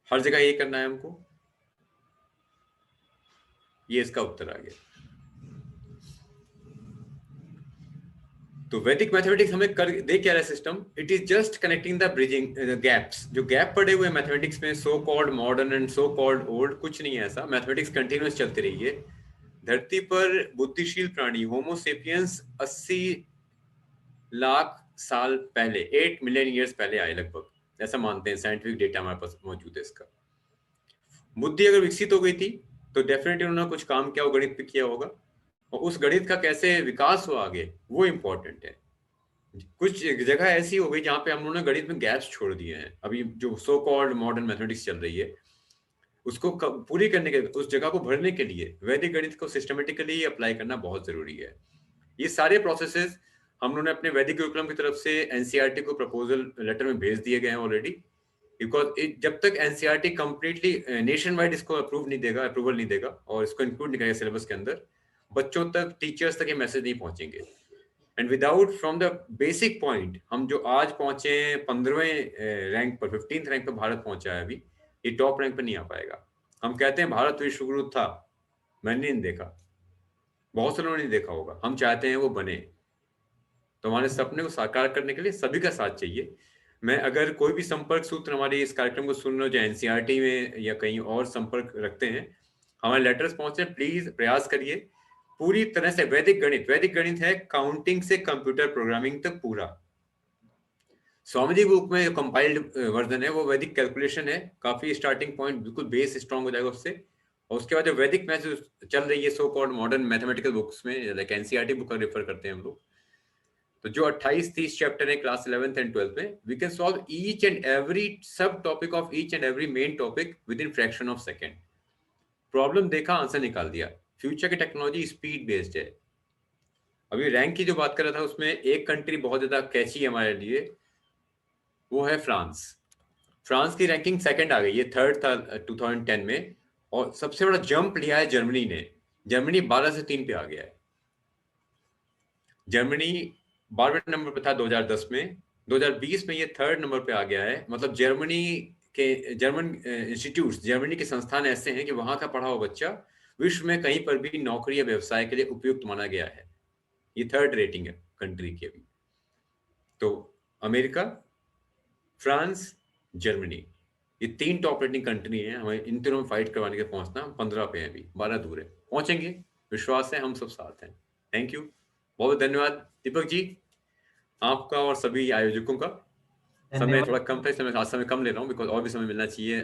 हर जगह ये करना है हमको। ये इसका उत्तर आ गया। तो वैदिक मैथमेटिक्स हमें कर दे क्या रहा है system? It is just connecting the bridging gaps. जो गैप पड़े हुए मैथमेटिक्स में, so called modern and so called old, कुछ नहीं है ऐसा। मैथमेटिक्स कंटिन्यूअस चलती रही है। धरती पर बुद्धिशील प्राणी होमोसेपियंस 80 लाख साल पहले, 8 मिलियन ईयर्स पहले आए लगभग, ऐसा मानते हैं। साइंटिफिक डेटा हमारे पास मौजूद है इसका। बुद्धि अगर विकसित हो गई थी तो डेफिनेटली उन्होंने कुछ काम किया, वो गणित पे किया होगा, और उस गणित का कैसे विकास हुआ आगे वो इम्पोर्टेंट है। कुछ जगह ऐसी हो गई जहां पे हम लोगों ने गणित में गैप्स छोड़ दिए हैं। अभी जो सो कॉल्ड मॉडर्न मैथमेटिक्स चल रही है, उसको पूरी करने के, उस जगह को भरने के लिए वैदिक गणित को सिस्टमेटिकली अप्लाई करना बहुत जरूरी है। ये सारे प्रोसेसेस हम लोगों ने अपने वैदिक करिकुलम की तरफ से एनसीईआरटी को प्रपोजल लेटर में भेज दिए गए हैं ऑलरेडी, बिकॉज जब तक एनसीईआरटी कंप्लीटली नेशन वाइड इसको अप्रूवल नहीं देगा और इसको इंक्लूड नहीं करेगा सिलेबस के अंदर, बच्चों तक, टीचर्स तक ये मैसेज नहीं पहुंचेंगे। And without from the basic point, हम जो आज पहुंचे 15वें रैंक पर, 15th रैंक पर भारत पहुंचा है अभी, ये टॉप रैंक पर नहीं आ पाएगा। हम कहते हैं भारत विश्वगुरु था, मैंने नहीं देखा, बहुत से लोगों ने नहीं देखा होगा, हम चाहते हैं वो बने। तो हमारे सपने को साकार करने के लिए सभी का साथ चाहिए। मैं अगर कोई भी संपर्क सूत्र हमारे इस कार्यक्रम को सुन रहे हो, जो एनसीईआरटी में या कहीं और संपर्क रखते हैं, हमारे लेटर्स पहुंचे, प्लीज प्रयास करिए पूरी तरह से। वैदिक गणित है काउंटिंग से कंप्यूटर प्रोग्रामिंग तक पूरा। स्वामी जी बुक में कंपाइल्ड वर्जन है वो वैदिक कैलकुलेशन है, काफी स्टार्टिंग पॉइंट, बिल्कुल बेस स्ट्रॉन्ग हो जाएगा उससे। और उसके बाद जो वैदिक मैथ्स चल रही है so called modern mathematical books में, लाइक एनसीईआरटी बुक का रेफर करते हैं हम लोग, तो जो 28-30 चैप्टर है क्लास 11th एंड 12th में, we can solve each and every sub topic of each and every main topic within fraction of second. Problem देखा, आंसर निकाल दिया। फ्यूचर की टेक्नोलॉजी स्पीड बेस्ड है। अभी रैंक की जो बात कर रहा था, उसमें एक कंट्री बहुत ज्यादा कैची है हमारे लिए, वो है फ्रांस। फ्रांस की रैंकिंग सेकंड आ गई है, 3rd था 2010 में, और सबसे बड़ा जंप लिया है जर्मनी ने। जर्मनी 12 से 3 पे आ गया है। जर्मनी 12वें नंबर पे था 2010 में, 2020 में ये 3rd नंबर पे आ गया है। मतलब जर्मन इंस्टीट्यूट्स, जर्मनी के संस्थान ऐसे हैं कि वहां का पढ़ा हुआ बच्चा विश्व में कहीं पर भी नौकरी या व्यवसाय के लिए उपयुक्त माना गया है। ये 3rd रेटिंग है कंट्री की अभी। तो अमेरिका, फ्रांस, जर्मनी, ये 3 टॉप रेटिंग कंट्री हैं। हमें इन तीनों में फाइट करवाने के पहुंचना, 15 पे हैं अभी, 12 दूर है, पहुंचेंगे, विश्वास है, हम सब साथ हैं। थैंक यू, बहुत धन्यवाद दीपक जी आपका और सभी आयोजकों का। समय थोड़ा कम था, इसलिए मैं आज समय कम ले रहा हूँ, बिकॉज और भी समय मिलना चाहिए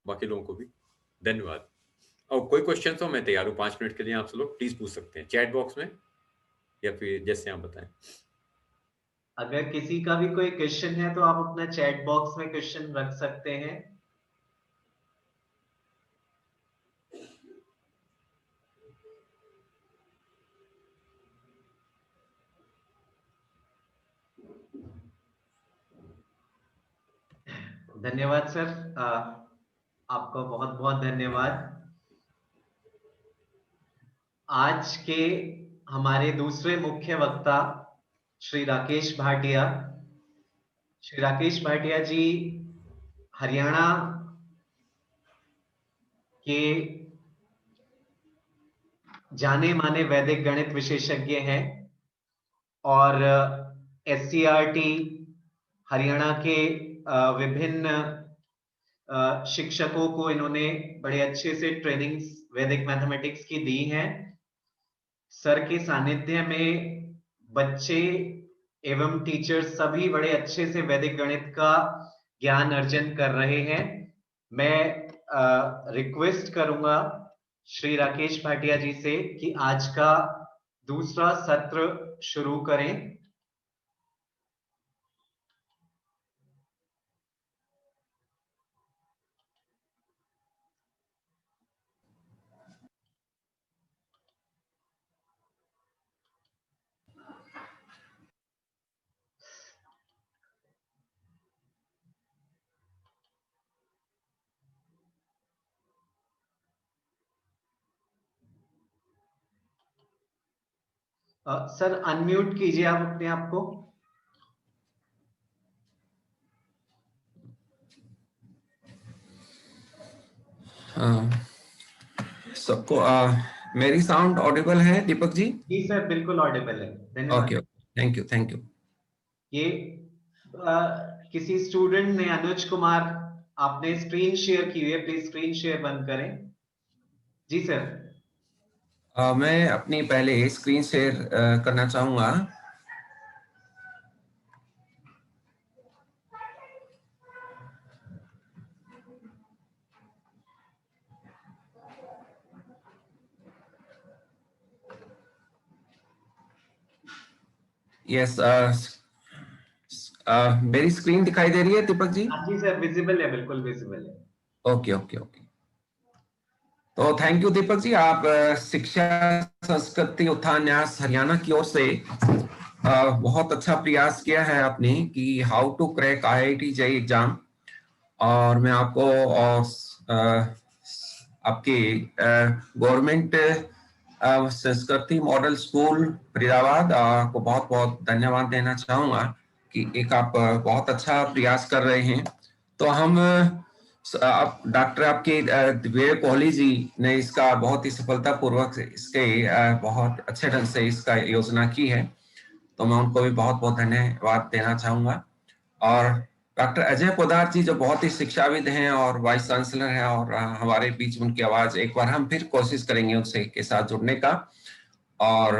बाकी लोगों को भी। धन्यवाद। और कोई क्वेश्चन हो मैं तैयार हूँ 5 मिनट के लिए, आप सब लोग प्लीज पूछ सकते हैं चैट बॉक्स में या फिर जैसे आप बताएं। अगर किसी का भी कोई क्वेश्चन है तो आप अपना चैट बॉक्स में क्वेश्चन रख सकते हैं। धन्यवाद सर, आपका बहुत बहुत धन्यवाद। आज के हमारे दूसरे मुख्य वक्ता श्री राकेश भाटिया। श्री राकेश भाटिया जी हरियाणा के जाने माने वैदिक गणित विशेषज्ञ हैं और एससीईआरटी हरियाणा के विभिन्न शिक्षकों को इन्होंने बड़े अच्छे से ट्रेनिंग्स वैदिक मैथमेटिक्स की दी हैं। सर के सानिध्य में बच्चे एवं टीचर्स सभी बड़े अच्छे से वैदिक गणित का ज्ञान अर्जन कर रहे हैं। मैं रिक्वेस्ट करूंगा श्री राकेश भाटिया जी से कि आज का दूसरा सत्र शुरू करें। सर अनम्यूट कीजिए आप अपने आप को। सबको मेरी साउंड ऑडिबल है दीपक जी? जी सर, बिल्कुल ऑडिबल है। धन्यवाद। Okay, thank you, thank you. ये किसी स्टूडेंट ने, अनुज कुमार, आपने स्क्रीन शेयर की हुई है, प्लीज स्क्रीन शेयर बंद करें। जी सर। मैं अपनी पहले स्क्रीन शेयर करना चाहूंगा। यस, मेरी स्क्रीन दिखाई दे रही है दीपक जी? जी सर, विजिबल है, बिल्कुल विजिबल है। Okay okay okay. तो थैंक यू दीपक जी, आप शिक्षा संस्कृति उत्थान न्यास हरियाणा की ओर से बहुत अच्छा प्रयास किया है आपने कि how to crack IIT JEE exam. और मैं आपको आपके government Sanskriti model school Faridabad को बहुत बहुत धन्यवाद देना चाहूंगा कि एक आप बहुत अच्छा प्रयास कर रहे हैं। तो हम डॉक्टर आपके विवेक कोहली जी ने इसका बहुत ही सफलतापूर्वक इसके बहुत अच्छे ढंग से इसका योजना की है, तो मैं उनको भी बहुत बहुत धन्यवाद देना चाहूंगा। और डॉक्टर अजय पोदार जी जो बहुत ही शिक्षाविद हैं और वाइस चांसलर हैं और हमारे बीच उनकी आवाज एक बार हम फिर कोशिश करेंगे उनसे के साथ जुड़ने का। और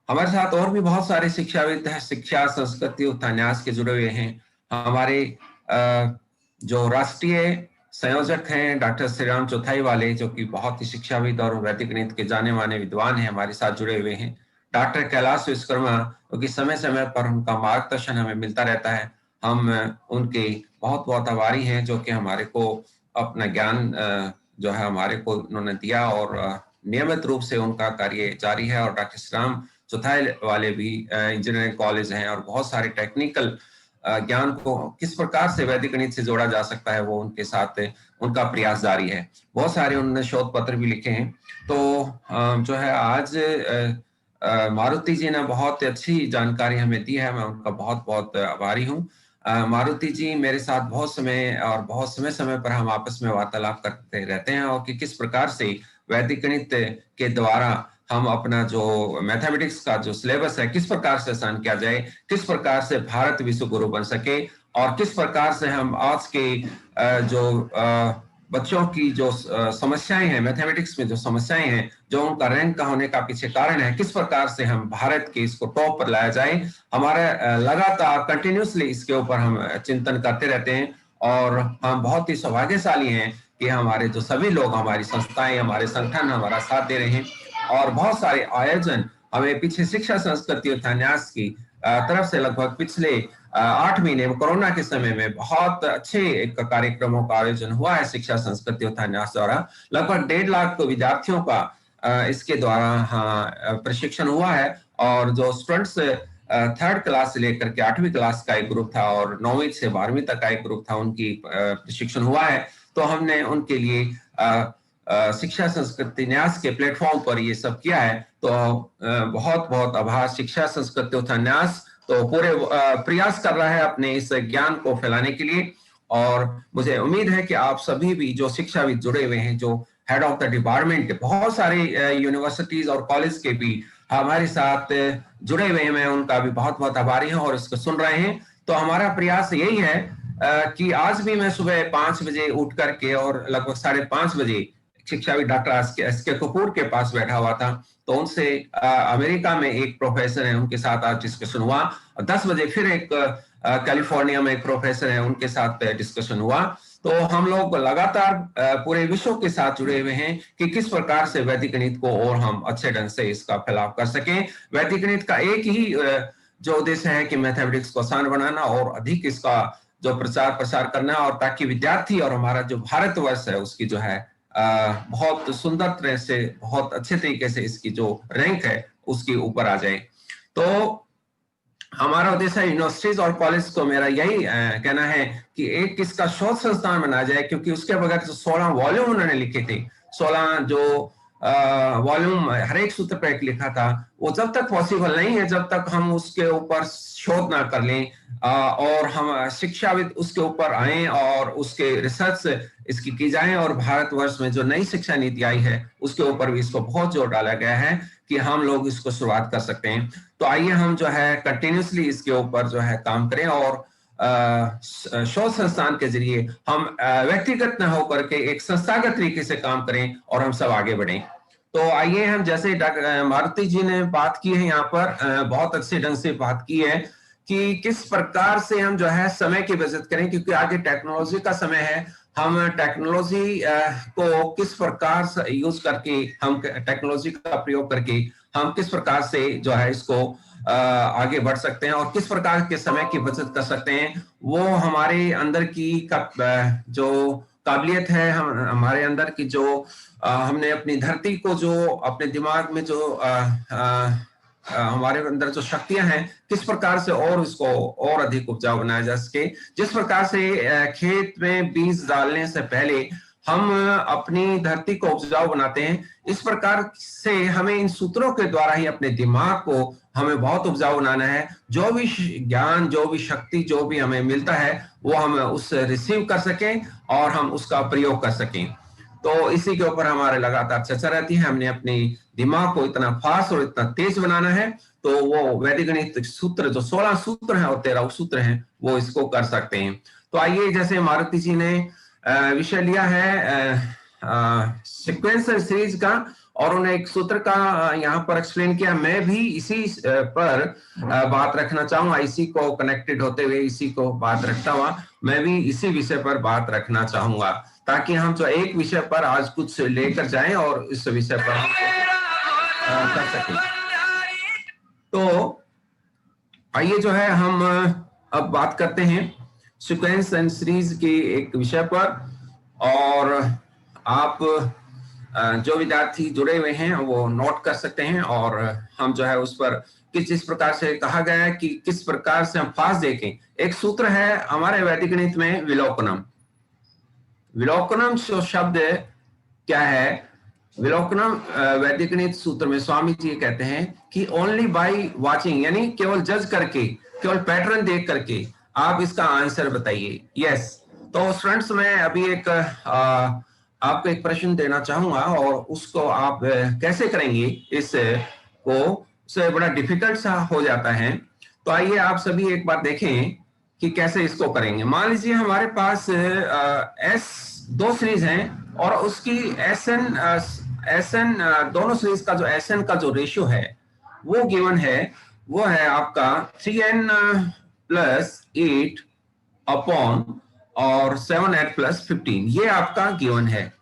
हमारे साथ और भी बहुत सारे शिक्षाविद हैं, शिक्षा संस्कृति उत्थान न्यास के जुड़े हुए हैं। हमारे जो राष्ट्रीय संयोजक हैं डॉक्टर श्रीराम चौथाई वाले, जो कि बहुत ही शिक्षाविद और वैदिक गणित के जाने माने विद्वान हैं, हमारे साथ जुड़े हुए हैं। डॉक्टर कैलाश विश्वकर्मा, क्योंकि समय समय पर उनका मार्गदर्शन हमें मिलता रहता है, हम उनके बहुत बहुत आभारी हैं, जो कि हमारे को अपना ज्ञान जो है हमारे को उन्होंने दिया और नियमित रूप से उनका कार्य जारी है। और डॉक्टर श्रीराम चौथाई वाले भी इंजीनियरिंग कॉलेज हैं और बहुत सारे टेक्निकल ज्ञान को किस प्रकार से वैदिक गणित से जोड़ा जा सकता है वो उनके साथ उनका प्रयास जारी है। बहुत सारे उन्होंने शोध पत्र भी लिखे हैं। तो जो है आज मारुति जी ने बहुत अच्छी जानकारी हमें दी है, मैं उनका बहुत बहुत आभारी हूँ। मारुति जी मेरे साथ बहुत समय और बहुत समय पर हम आपस में वार्तालाप करते रहते हैं और कि किस प्रकार से वैदिक गणित के द्वारा हम अपना जो मैथमेटिक्स का जो सिलेबस है किस प्रकार से आसान किया जाए, किस प्रकार से भारत विश्व गुरु बन सके और किस प्रकार से हम आज के जो बच्चों की जो समस्याएं हैं मैथमेटिक्स में, जो समस्याएं हैं, जो उनका रैंक का होने का पीछे कारण है, किस प्रकार से हम भारत के इसको टॉप पर लाया जाए। हमारे लगातार कंटिन्यूसली इसके ऊपर हम चिंतन करते रहते हैं और हम बहुत ही सौभाग्यशाली हैं कि हमारे जो सभी लोग, हमारी संस्थाएं, हमारे संगठन हमारा साथ दे रहे हैं और बहुत सारे आयोजन हमें पीछे शिक्षा संस्कृति उत्थान न्यास की तरफ से लगभग पिछले 8 महीने में कोरोना के समय में बहुत अच्छे एक कार्यक्रमों का आयोजन हुआ है शिक्षा संस्कृति उत्थान न्यास द्वारा। लगभग 1.5 लाख विद्यार्थियों का इसके द्वारा प्रशिक्षण हुआ है और जो स्टूडेंट्स 3rd क्लास से लेकर के 8वीं क्लास का एक ग्रुप था और 9वीं से 12वीं तक का एक ग्रुप था, उनकी प्रशिक्षण हुआ है। तो हमने उनके लिए शिक्षा संस्कृति न्यास के प्लेटफॉर्म पर ये सब किया है। तो बहुत बहुत आभार शिक्षा संस्कृति उत्थान न्यास तो पूरे प्रयास कर रहा है अपने इस ज्ञान को फैलाने के लिए। और मुझे उम्मीद है कि आप सभी भी जो शिक्षाविद जुड़े हुए हैं, जो हेड ऑफ द डिपार्टमेंट बहुत सारे यूनिवर्सिटीज और कॉलेज के भी हमारे साथ जुड़े हुए हैं, मैं उनका भी बहुत बहुत आभारी हूँ और इसको सुन रहे हैं। तो हमारा प्रयास यही है कि आज भी मैं सुबह 5 बजे उठ करके और लगभग 5:30 बजे शिक्षाविद डॉक्टर एस के कपूर के पास बैठा हुआ था। तो उनसे अमेरिका में एक प्रोफेसर है, उनके साथ आज डिस्कशन हुआ। 10 बजे फिर एक कैलिफोर्निया में एक प्रोफेसर है, उनके साथ डिस्कशन हुआ। तो हम लोग लगातार पूरे विश्व के साथ जुड़े हुए हैं कि किस प्रकार से वैदिक गणित को और हम अच्छे ढंग से इसका फैलाव कर सकें। वैदिक गणित का एक ही जो उद्देश्य है कि मैथमेटिक्स को आसान बनाना और अधिक इसका जो प्रचार प्रसार करना, और ताकि विद्यार्थी और हमारा जो भारतवर्ष है उसकी जो है बहुत सुंदर तरह से, बहुत अच्छे तरीके से इसकी जो रैंक है उसके ऊपर आ जाए। तो हमारा उद्देश्य यूनिवर्सिटीज और कॉलेज को मेरा यही कहना है कि एक इसका शोध संस्थान बनाया जाए, क्योंकि उसके बगैर जो 16 वॉल्यूम उन्होंने लिखे थे, 16 जो वॉल्यूम हर एक सूत्र पर एक लिखा था, वो जब तक पॉसिबल नहीं है जब तक हम उसके ऊपर शोध ना कर लें और हम शिक्षाविद उसके ऊपर आए और उसके रिसर्च इसकी की जाए। और भारतवर्ष में जो नई शिक्षा नीति आई है उसके ऊपर भी इसको बहुत जोर डाला गया है कि हम लोग इसको शुरुआत कर सकते हैं। तो आइए हम जो है कंटिन्यूसली इसके ऊपर जो है काम करें और शोध संस्थान के जरिए हम व्यक्तिगत न होकर के एक संस्थागत तरीके से काम करें और हम सब आगे बढ़ें। तो आइए हम, जैसे डॉक्टर मारुति जी ने बात की है यहाँ पर, बहुत अच्छे ढंग से बात की है कि किस प्रकार से हम जो है समय की बचत करें, क्योंकि आगे टेक्नोलॉजी का समय है। हम टेक्नोलॉजी को किस प्रकार से यूज करके, हम टेक्नोलॉजी का प्रयोग करके हम किस प्रकार से जो है इसको आगे बढ़ सकते हैं और किस प्रकार के समय की बचत कर सकते हैं, वो हमारे अंदर की जो काबिलियत है हमारे अंदर की जो हमने अपनी धरती को जो अपने दिमाग में जो हमारे अंदर जो शक्तियां हैं किस प्रकार से और उसको और अधिक उपजाऊ बनाया जा सके। जिस प्रकार से खेत में बीज डालने से पहले हम अपनी धरती को उपजाऊ बनाते हैं, इस प्रकार से हमें इन सूत्रों के द्वारा ही अपने दिमाग को हमें बहुत उपजाऊ बनाना है। जो भी ज्ञान, जो भी शक्ति, जो भी हमें मिलता है वो हम उससे रिसीव कर सकें और हम उसका प्रयोग कर सकें। तो इसी के ऊपर हमारे लगातार चर्चा रहती है। हमने अपने दिमाग को इतना फास्ट और इतना तेज बनाना है, तो वो वैदिक गणित सूत्र जो 16 सूत्र हैं और 13 सूत्र हैं वो इसको कर सकते हैं। तो आइए, जैसे मारुति जी ने विषय लिया है सीक्वेंसर सीरीज का और उन्हें एक सूत्र का यहाँ पर एक्सप्लेन किया, मैं भी इसी पर बात रखना चाहूंगा। इसी को कनेक्टेड होते हुए, इसी को बात रखता हुआ मैं भी इसी विषय पर बात रखना चाहूंगा, ताकि हम जो एक विषय पर आज कुछ लेकर जाएं और इस विषय पर हम कर सकें। तो आइए जो है हम अब बात करते हैं सीक्वेंस एंड सीरीज की एक विषय पर। और आप जो विद्यार्थी जुड़े हुए हैं वो नोट कर सकते हैं, और हम जो है उस पर किस प्रकार से कहा गया है कि किस प्रकार से हम फास्ट देखें। एक सूत्र है हमारे वैदिक गणित में विलोकनम। विलोकनम जो शब्द क्या है? विलोकनम वैदिक गणित सूत्र में स्वामी जी कहते हैं कि ओनली बाय वाचिंग, यानी केवल जज करके, केवल पैटर्न देख करके आप इसका आंसर बताइए। यस। तो स्टूडेंट्स, मैं अभी एक आपको एक प्रश्न देना चाहूंगा और उसको आप कैसे करेंगे इस को से बड़ा डिफिकल्ट सा हो जाता है। तो आइए आप सभी एक बार देखें कि कैसे इसको करेंगे। मान लीजिए हमारे पास एस दो सीरीज हैं और उसकी एसएन दोनों सीरीज का जो एसएन का जो रेशियो है वो गिवन है, वो है आपका 3n प्लस 8 अपॉन और 7n प्लस 15। ये आपका गिवन है।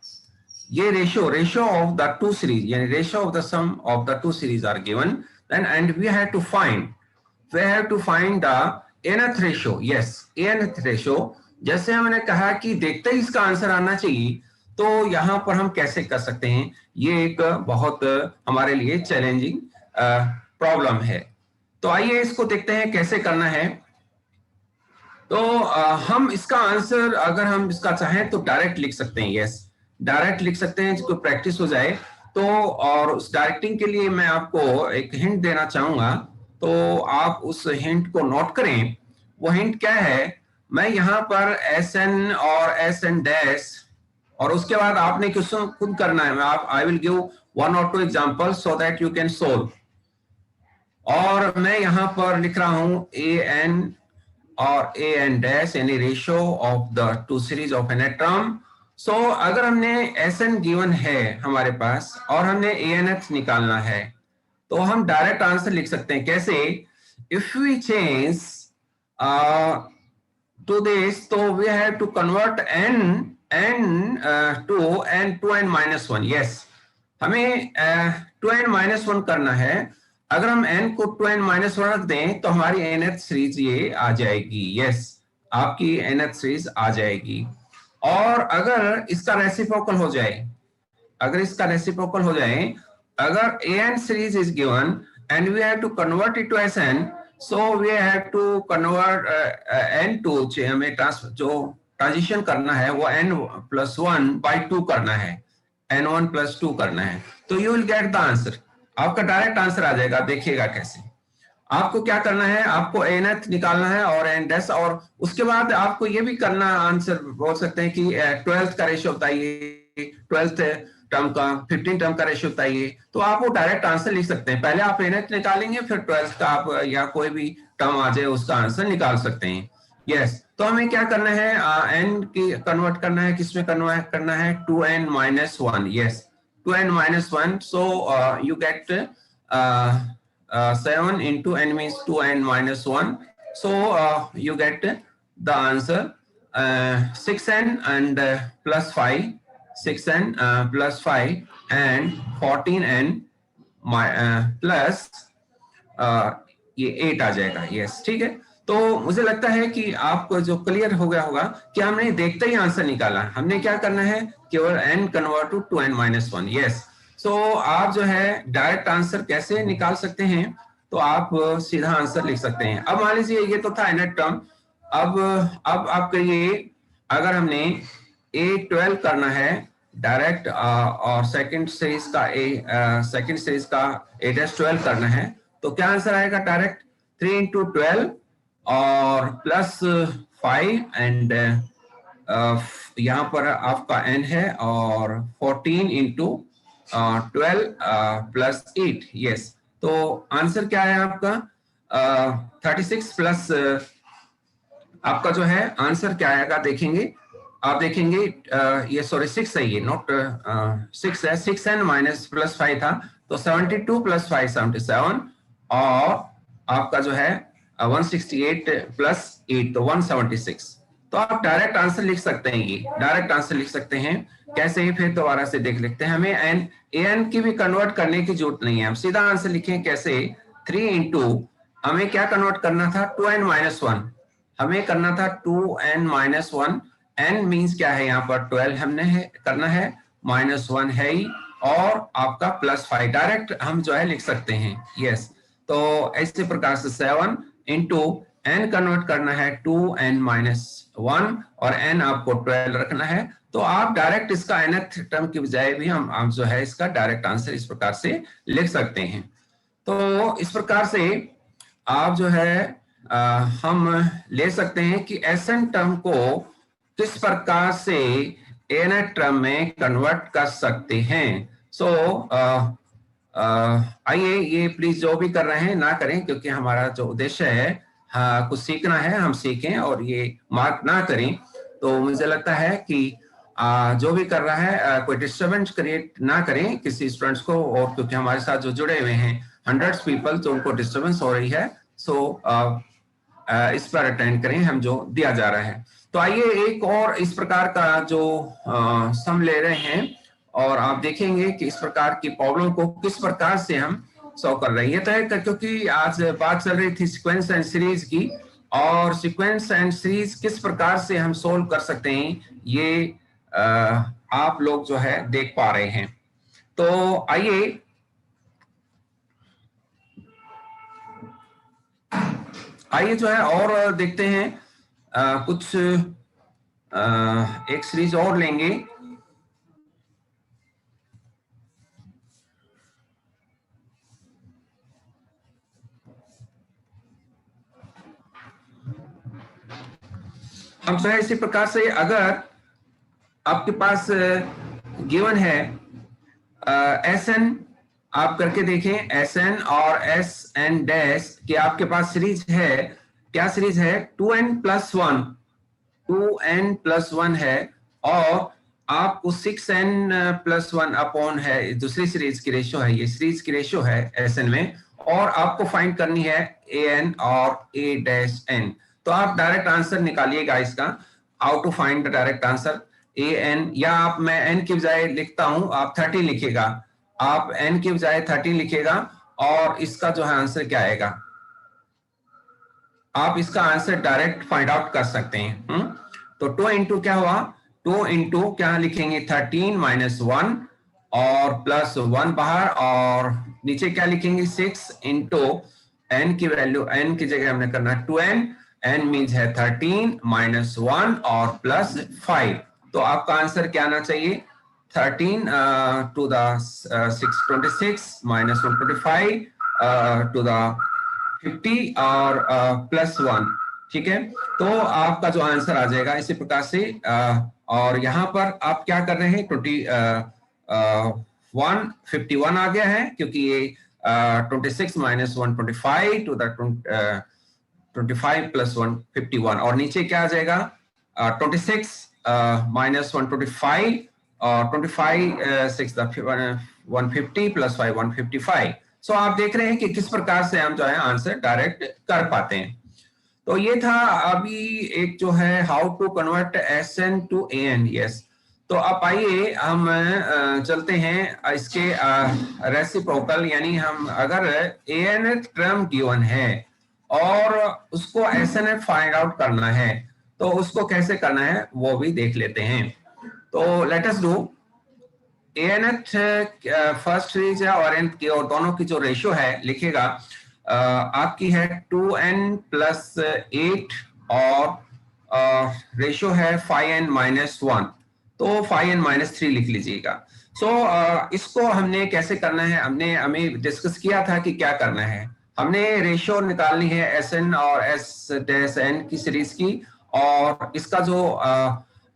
ये ratio of the two series, यानी ratio of the sum of the two series are given, then and we have to find the nth ratio. Yes, nth ratio. जैसे हमने कहा कि देखते ही इसका आंसर आना चाहिए, तो यहां पर हम कैसे कर सकते हैं? ये एक बहुत हमारे लिए चैलेंजिंग प्रॉब्लम है। तो आइए इसको देखते हैं कैसे करना है। तो हम इसका आंसर अगर हम इसका चाहें तो डायरेक्ट लिख सकते हैं। यस, डायरेक्ट लिख सकते हैं, जिसको प्रैक्टिस हो जाए तो। और उस डायरेक्टिंग के लिए मैं आपको एक हिंट देना चाहूंगा, तो आप उस हिंट को नोट करें। वो हिंट क्या है? मैं यहाँ पर एसएन और एसएन डैश, और उसके बाद आपने क्वेश्चन खुद करना है। I will give 1 or 2 example so that you can solve. और मैं यहाँ पर लिख रहा हूँ ए एन और ए एन डैश, यानी ratio of the two series of nth term. So अगर हमने एस एन गिवन है हमारे पास और हमने ए एन एच निकालना है, तो हम डायरेक्ट आंसर लिख सकते हैं। कैसे? If we change to this, तो we have to convert n to n minus 1। Yes, हमें 2n minus 1 करना है। अगर हम n को 2n minus 1 रख दें तो हमारी nth सीरीज ये आ जाएगी। यस, आपकी nth सीरीज आ जाएगी। और अगर इसका रेसिप्रोकल हो जाए, अगर an series is given and we have to convert it to Sn, so we have to convert n to, हमें जो ट्रांजिशन करना है वो n+1/2 करना है, n1 + 2 करना है। तो you will get the answer, आपका डायरेक्ट आंसर आ जाएगा। देखिएगा कैसे। आपको क्या करना है, आपको nth निकालना है और n डैश, और उसके बाद आपको ये भी करना, आंसर बोल सकते हैं कि 12th का रेशियो बताइए, 12th टर्म का 15 टर्म का रेशियो बताइए। तो आप वो डायरेक्ट आंसर लिख सकते हैं। पहले आप nth निकालेंगे, फिर 12th का आप या कोई भी टर्म आ जाए उसका आंसर निकाल सकते हैं। यस, तो हमें क्या करना है, n की कन्वर्ट करना है, किसमें कन्वर्ट करना है? 2n - 1। Yes, 2n - 1। So you get 7 into n means 2n - 1. So you get the answer 6n and +5, 6n +5 and 14n plus ये 8 आ जाएगा। यस, ठीक है। तो मुझे लगता है कि आपको जो क्लियर हो गया होगा कि हमने देखते ही आंसर निकाला, हमने क्या करना है, केवल n convert to 2n-1। Yes, so आप जो है डायरेक्ट आंसर कैसे निकाल सकते हैं, तो आप सीधा आंसर लिख सकते हैं। अब मान लीजिए ये तो था nth टर्म, अब आप कहिए अगर हमने A12 करना है डायरेक्ट और सेकंड सीरीज का A-12 करना है, तो क्या आंसर आएगा डायरेक्ट 3 into 12 और प्लस 5 एंड यहाँ पर आपका n है और 14 into 12 प्लस 8। यस, तो आंसर क्या है आपका 36 प्लस आपका जो है आंसर क्या आएगा देखेंगे, आप देखेंगे ये सॉरी 6 है, ये नॉट 6 है, 6n माइनस प्लस 5 था, तो 72 प्लस 5 77 और आपका जो है 168 प्लस 8 तो 176। तो आप डायरेक्ट आंसर लिख सकते हैं, ये डायरेक्ट आंसर लिख सकते हैं। कैसे ही फिर दोबारा से देख लेते हैं, हमें an की भी कन्वर्ट करने की जरूरत नहीं है, हम सीधा आंसर लिखें कैसे, 3 into हमें क्या कन्वर्ट करना था 2n-1, हमें करना था 2n-1, n मींस क्या है यहाँ पर 12 हमने करना है, -1 है ही और आपका प्लस 5 डायरेक्ट हम जो है लिख सकते हैं। यस, तो ऐसे प्रकार से 7 into n कन्वर्ट करना है 2n-1 और n आपको 12 रखना है, तो आप डायरेक्ट इसका nth टर्म की बजाय भी हम जो है इसका डायरेक्ट आंसर इस प्रकार से लिख सकते हैं। तो इस प्रकार से आप जो है हम ले सकते हैं कि Sn टर्म को किस प्रकार से nth टर्म में कन्वर्ट कर सकते हैं। सो आइए ये प्लीज जो भी कर रहे हैं ना करें, क्योंकि हमारा जो उद्देश्य है कुछ सीखना है, हम सीखें और ये मार्क ना करें। तो मुझे लगता है कि जो भी कर रहा है कोई डिस्टर्बेंस क्रिएट ना करें किसी स्टूडेंट्स को, और क्योंकि हमारे साथ जो जुड़े हुए हैं 100 पीपल, तो उनको डिस्टर्बेंस हो रही है। सो इस पर अटेंड करें हम जो दिया जा रहा है। तो आइए एक और इस प्रकार का जो सम ले रहे हैं और आप देखेंगे कि इस प्रकार की प्रॉब्लम को किस प्रकार से हम सॉल्व कर रहे हैं। ये तो है क्योंकि आज बात चल रही थी सीक्वेंस एंड सीरीज की, और सीक्वेंस एंड सीरीज किस प्रकार से हम सोल्व कर सकते हैं ये आप लोग जो है देख पा रहे हैं। तो आइए जो है और देखते हैं कुछ एक सीरीज और लेंगे। हम जो है इसी प्रकार से अगर आपके पास गिवन है Sn, आप करके देखें Sn और Sn डैश कि आपके पास सीरीज है, क्या सीरीज है 2n+1 है, और आपको 6n+1 अपॉन है दूसरी सीरीज की रेशियो है, ये सीरीज की रेशियो है Sn में, और आपको फाइंड करनी है an और a-n। तो आप डायरेक्ट आंसर निकालिएगा इसका, how to find the direct answer an, या आप मैं n की बजाय लिखता हूं, आप 30 लिखेगा, आप n की बजाय 30 लिखेगा और इसका जो है आंसर क्या आएगा, आप इसका आंसर डायरेक्ट फाइंड आउट कर सकते हैं। तो 2 into क्या हुआ, 2 into क्या लिखेंगे 13 - 1 और प्लस 1 बाहर, और नीचे क्या लिखेंगे 6 into n की वैल्यू, n की जगह हमने करना 2n, n मीन्स है 13 - 1 और प्लस 5। तो आपका आंसर क्या आना चाहिए 13 to the 626 - 125 to the 50 और प्लस 1, ठीक है। तो आपका जो आंसर आ जाएगा इसी प्रकार से, और यहाँ पर आप क्या कर रहे हैं 151 आ गया है, क्योंकि ये 26 - 125 to the 25 + 151, और नीचे क्या आ जाएगा 26 - 125 और 25 6 150 + 5 155। सो आप देख रहे हैं कि किस प्रकार से हम जो है आंसर डायरेक्ट कर पाते हैं। तो ये था अभी एक जो है how to convert Sn to an। Yes, तो अब आइए हम चलते हैं इसके रेसिप्रोकल, यानी हम अगर an टर्म गिवन है और उसको SNF फाइंड आउट करना है। तो उसको कैसे करना है वो भी देख लेते हैं। तो let us do ANH first series है और nth की, और दोनों की जो रेशियो है लिखेगा आपकी है 2n+8 और रेशियो है 5n-1, तो 5n-3 लिख लीजिएगा। इसको हमने कैसे करना है, हमें डिस्कस किया था कि क्या करना है। हमने रेशियो निकालनी है SN और S-N की सीरीज की, और इसका जो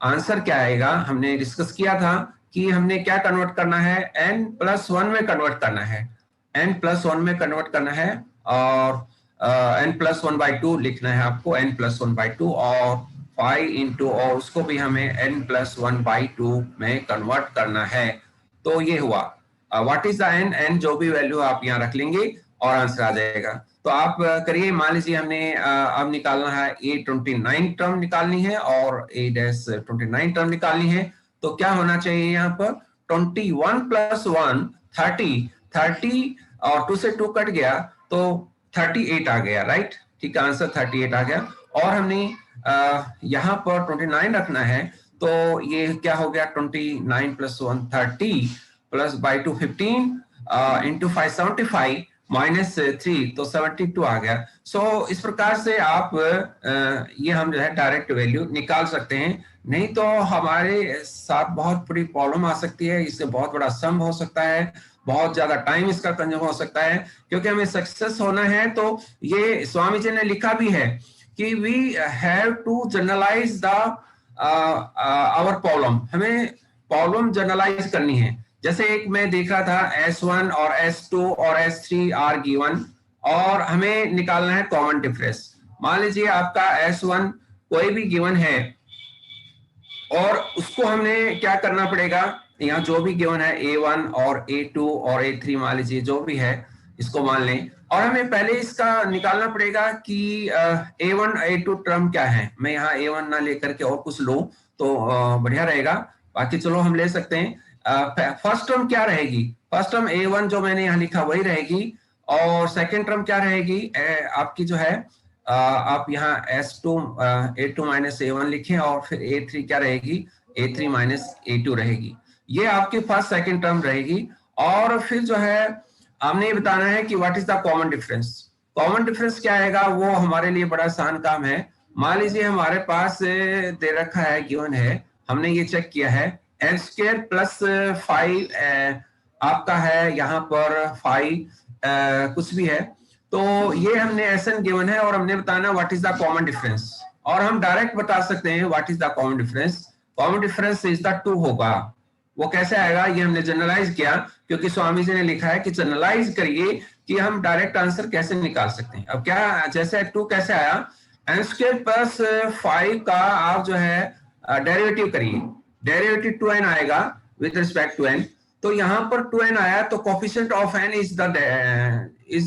आंसर क्या आएगा हमने डिस्कस किया था कि हमने क्या कन्वर्ट करना है, n+1 में कन्वर्ट करना है, n+1 में कन्वर्ट करना है, और n+1/2 लिखना है आपको, n+1/2, और 5 into, और उसको भी हमें n+1/2 में कन्वर्ट करना है। तो ये हुआ व्हाट इज द n जो भी वैल्यू आप यहाँ रख लेंगे और आंसर आ जाएगा। तो आप करिए, मान लीजिए हमने अब निकालना है A29 टर्म निकालनी है और A-29 टर्म निकालनी है। तो क्या होना चाहिए यहाँ पर, 21 + 1 30 और 2 से 2 कट गया तो 38 आ गया, राइट। ठीक है, आंसर 38 आ गया। और हमने यहाँ पर 29 रखना है, तो ये क्या हो गया, 29 + 1 30 +/2 15 into 5 75 -3 तो 72 आ गया। इस प्रकार से आप ये हम जो है डायरेक्ट वैल्यू निकाल सकते हैं। नहीं तो हमारे साथ बहुत बड़ी प्रॉब्लम आ सकती है, इससे बहुत बड़ा सम हो सकता है, बहुत ज्यादा टाइम इसका कंज्यूम हो सकता है, क्योंकि हमें सक्सेस होना है। तो ये स्वामी जी ने लिखा भी है कि we have to generalize the our problem, हमें प्रॉब्लम जनरलाइज करनी है। जैसे एक मैं देख रहा था S1 और S2 और S3 आर गिवन, और हमें निकालना है कॉमन डिफरेंस। मान लीजिए आपका S1 कोई भी गिवन है और उसको हमने क्या करना पड़ेगा, यहाँ जो भी गिवन है A1 और A2 और A3 मान लीजिए जो भी है इसको मान लें, और हमें पहले इसका निकालना पड़ेगा कि A1 A2 टर्म क्या है। मैं यहाँ A1 ना लेकर के और कुछ लूं तो बढ़िया रहेगा, बाकी चलो हम ले सकते हैं। फर्स्ट टर्म क्या रहेगी, फर्स्ट टर्म A1 जो मैंने यहाँ लिखा वही रहेगी, और सेकेंड टर्म क्या रहेगी आपकी जो है आप यहाँ A2 - A1 लिखें, और फिर A3 क्या रहेगी, A3 - A2 रहेगी। ये आपकी फर्स्ट सेकेंड टर्म रहेगी। और फिर जो है हमने बताना है कि what is the common difference. Common difference क्या आएगा, वो हमारे लिए बड़ा आसान काम है। मान लीजिए हमारे पास दे रखा है, गिवन है, हमने ये चेक किया है n² + 5 आपका है यहाँ पर 5 कुछ भी है, तो ये हमने SN गिवन है और हमने बताना what is the common difference. और हम डायरेक्ट बता सकते हैं what is the common difference. Common difference is the 2 होगा। वो कैसे आएगा, ये हमने जनरलाइज किया, क्योंकि स्वामी जी ने लिखा है कि जनरलाइज करिए कि हम डायरेक्ट आंसर कैसे निकाल सकते हैं। अब क्या, जैसे 2 कैसे आया, n² + 5 का आप जो है डेरिवेटिव करिए, डेरिवेटिव 2n आएगा विद रिस्पेक्ट टू n। तो यहाँ पर 2n आया, तो coefficient of n is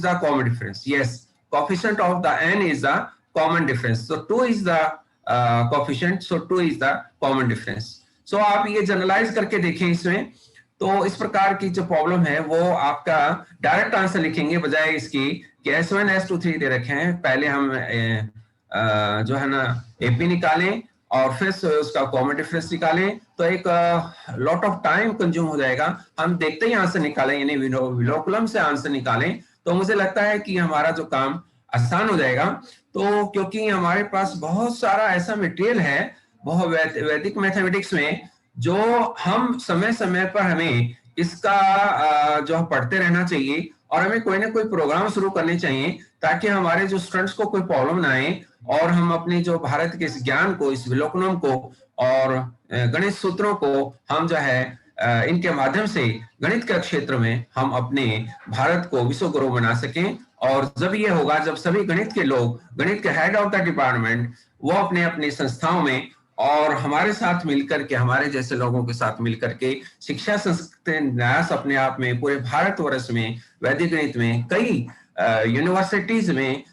the common difference. Yes, coefficient of the n is the common difference. So 2 is the coefficient, so 2 is the common difference. So आप ये generalise करके देखें इसमें। तो इस प्रकार की जो प्रॉब्लम है वो आपका डायरेक्ट आंसर लिखेंगे, बजाय इसकी कि S1 S2 3 दे रखे हैं, पहले हम जो है ना AP निकालें और फिर उसका कॉमन डिफरेंस निकालें, तो एक लॉट ऑफ टाइम कंज्यूम हो जाएगा। हम देखते ही आंसर निकालें, यानी विलोकुलम से आंसर निकालें, तो मुझे लगता है कि हमारा जो काम आसान हो जाएगा। तो क्योंकि हमारे पास बहुत सारा ऐसा मटेरियल है बहुत वैदिक मैथमेटिक्स में, जो हम समय समय पर हमें इसका जो पढ़ते रहना चाहिए, और हमें कोई ना कोई प्रोग्राम शुरू करने चाहिए ताकि हमारे जो स्टूडेंट्स को कोई प्रॉब्लम ना आए, और हम अपने जो भारत के इस ज्ञान को, इस विलोकनम को और गणित सूत्रों को हम जो है इनके माध्यम से गणित के क्षेत्र में हम अपने भारत को विश्व गुरु बना सकें। और जब ये होगा, जब सभी गणित के लोग, गणित के हेड ऑफ द डिपार्टमेंट, वो अपने अपनी संस्थाओं में और हमारे साथ मिलकर के, हमारे जैसे लोगों के साथ मिलकर के शिक्षा संस्कृति न्यास अपने आप में पूरे भारतवर्ष में वैदिक गणित में कई यूनिवर्सिटीज में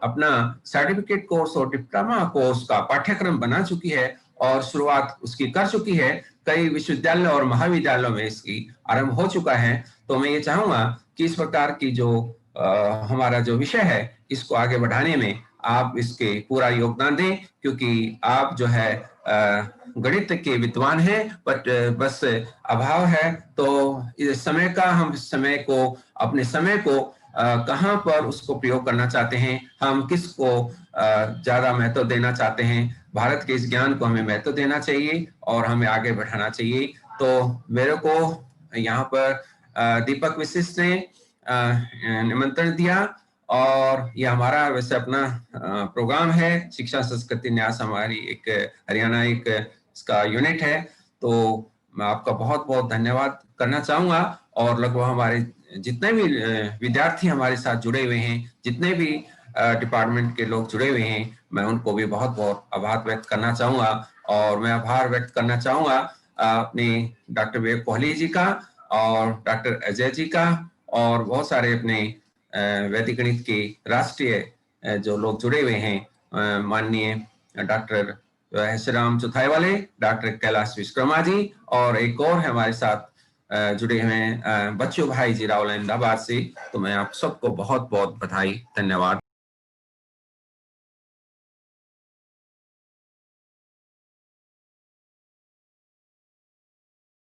अपना सर्टिफिकेट कोर्स और डिप्लोमा कोर्स का पाठ्यक्रम बना चुकी है, और शुरुआत उसकी कर चुकी है। कई विश्वविद्यालय और महाविद्यालयों में इसकी आरंभ हो चुका है। तो मैं ये चाहूंगा कि इस प्रकार की जो हमारा जो विषय है इसको आगे बढ़ाने में आप इसके पूरा योगदान दें, क्योंकि आप जो है गणित के विद्वान हैं, बट बस अभाव है। तो इस समय का हम समय को अपने समय को कहाँ पर उसको प्रयोग करना चाहते हैं, हम किसको ज्यादा महत्व देना चाहते हैं। भारत के इस ज्ञान को हमें महत्व देना चाहिए और हमें आगे बढ़ाना चाहिए। तो मेरे को यहाँ पर दीपक वशिष्ठ ने निमंत्रण दिया और ये हमारा वैसे अपना प्रोग्राम है, शिक्षा संस्कृति न्यास हमारी एक हरियाणा एक इसका यूनिट है। तो मैं आपका बहुत बहुत धन्यवाद करना चाहूंगा और लगभग हमारे जितने भी विद्यार्थी हमारे साथ जुड़े हुए हैं, जितने भी डिपार्टमेंट के लोग जुड़े हुए हैं, मैं उनको भी बहुत बहुत आभार व्यक्त करना चाहूंगा। और मैं आभार व्यक्त करना चाहूंगा अपने डॉक्टर विवेक कोहली जी का और डॉक्टर अजय जी का और बहुत सारे अपने वैदिक गणित के राष्ट्रीय जो लोग जुड़े हुए हैं, माननीय डॉक्टर श्रीराम चौथाईवाले, डॉक्टर कैलाश विश्वकर्मा जी और एक और हमारे साथ जुड़े हुए हैं बच्चू भाई जी रावल अहमदाबाद से। तो मैं आप सबको बहुत बहुत बधाई, धन्यवाद।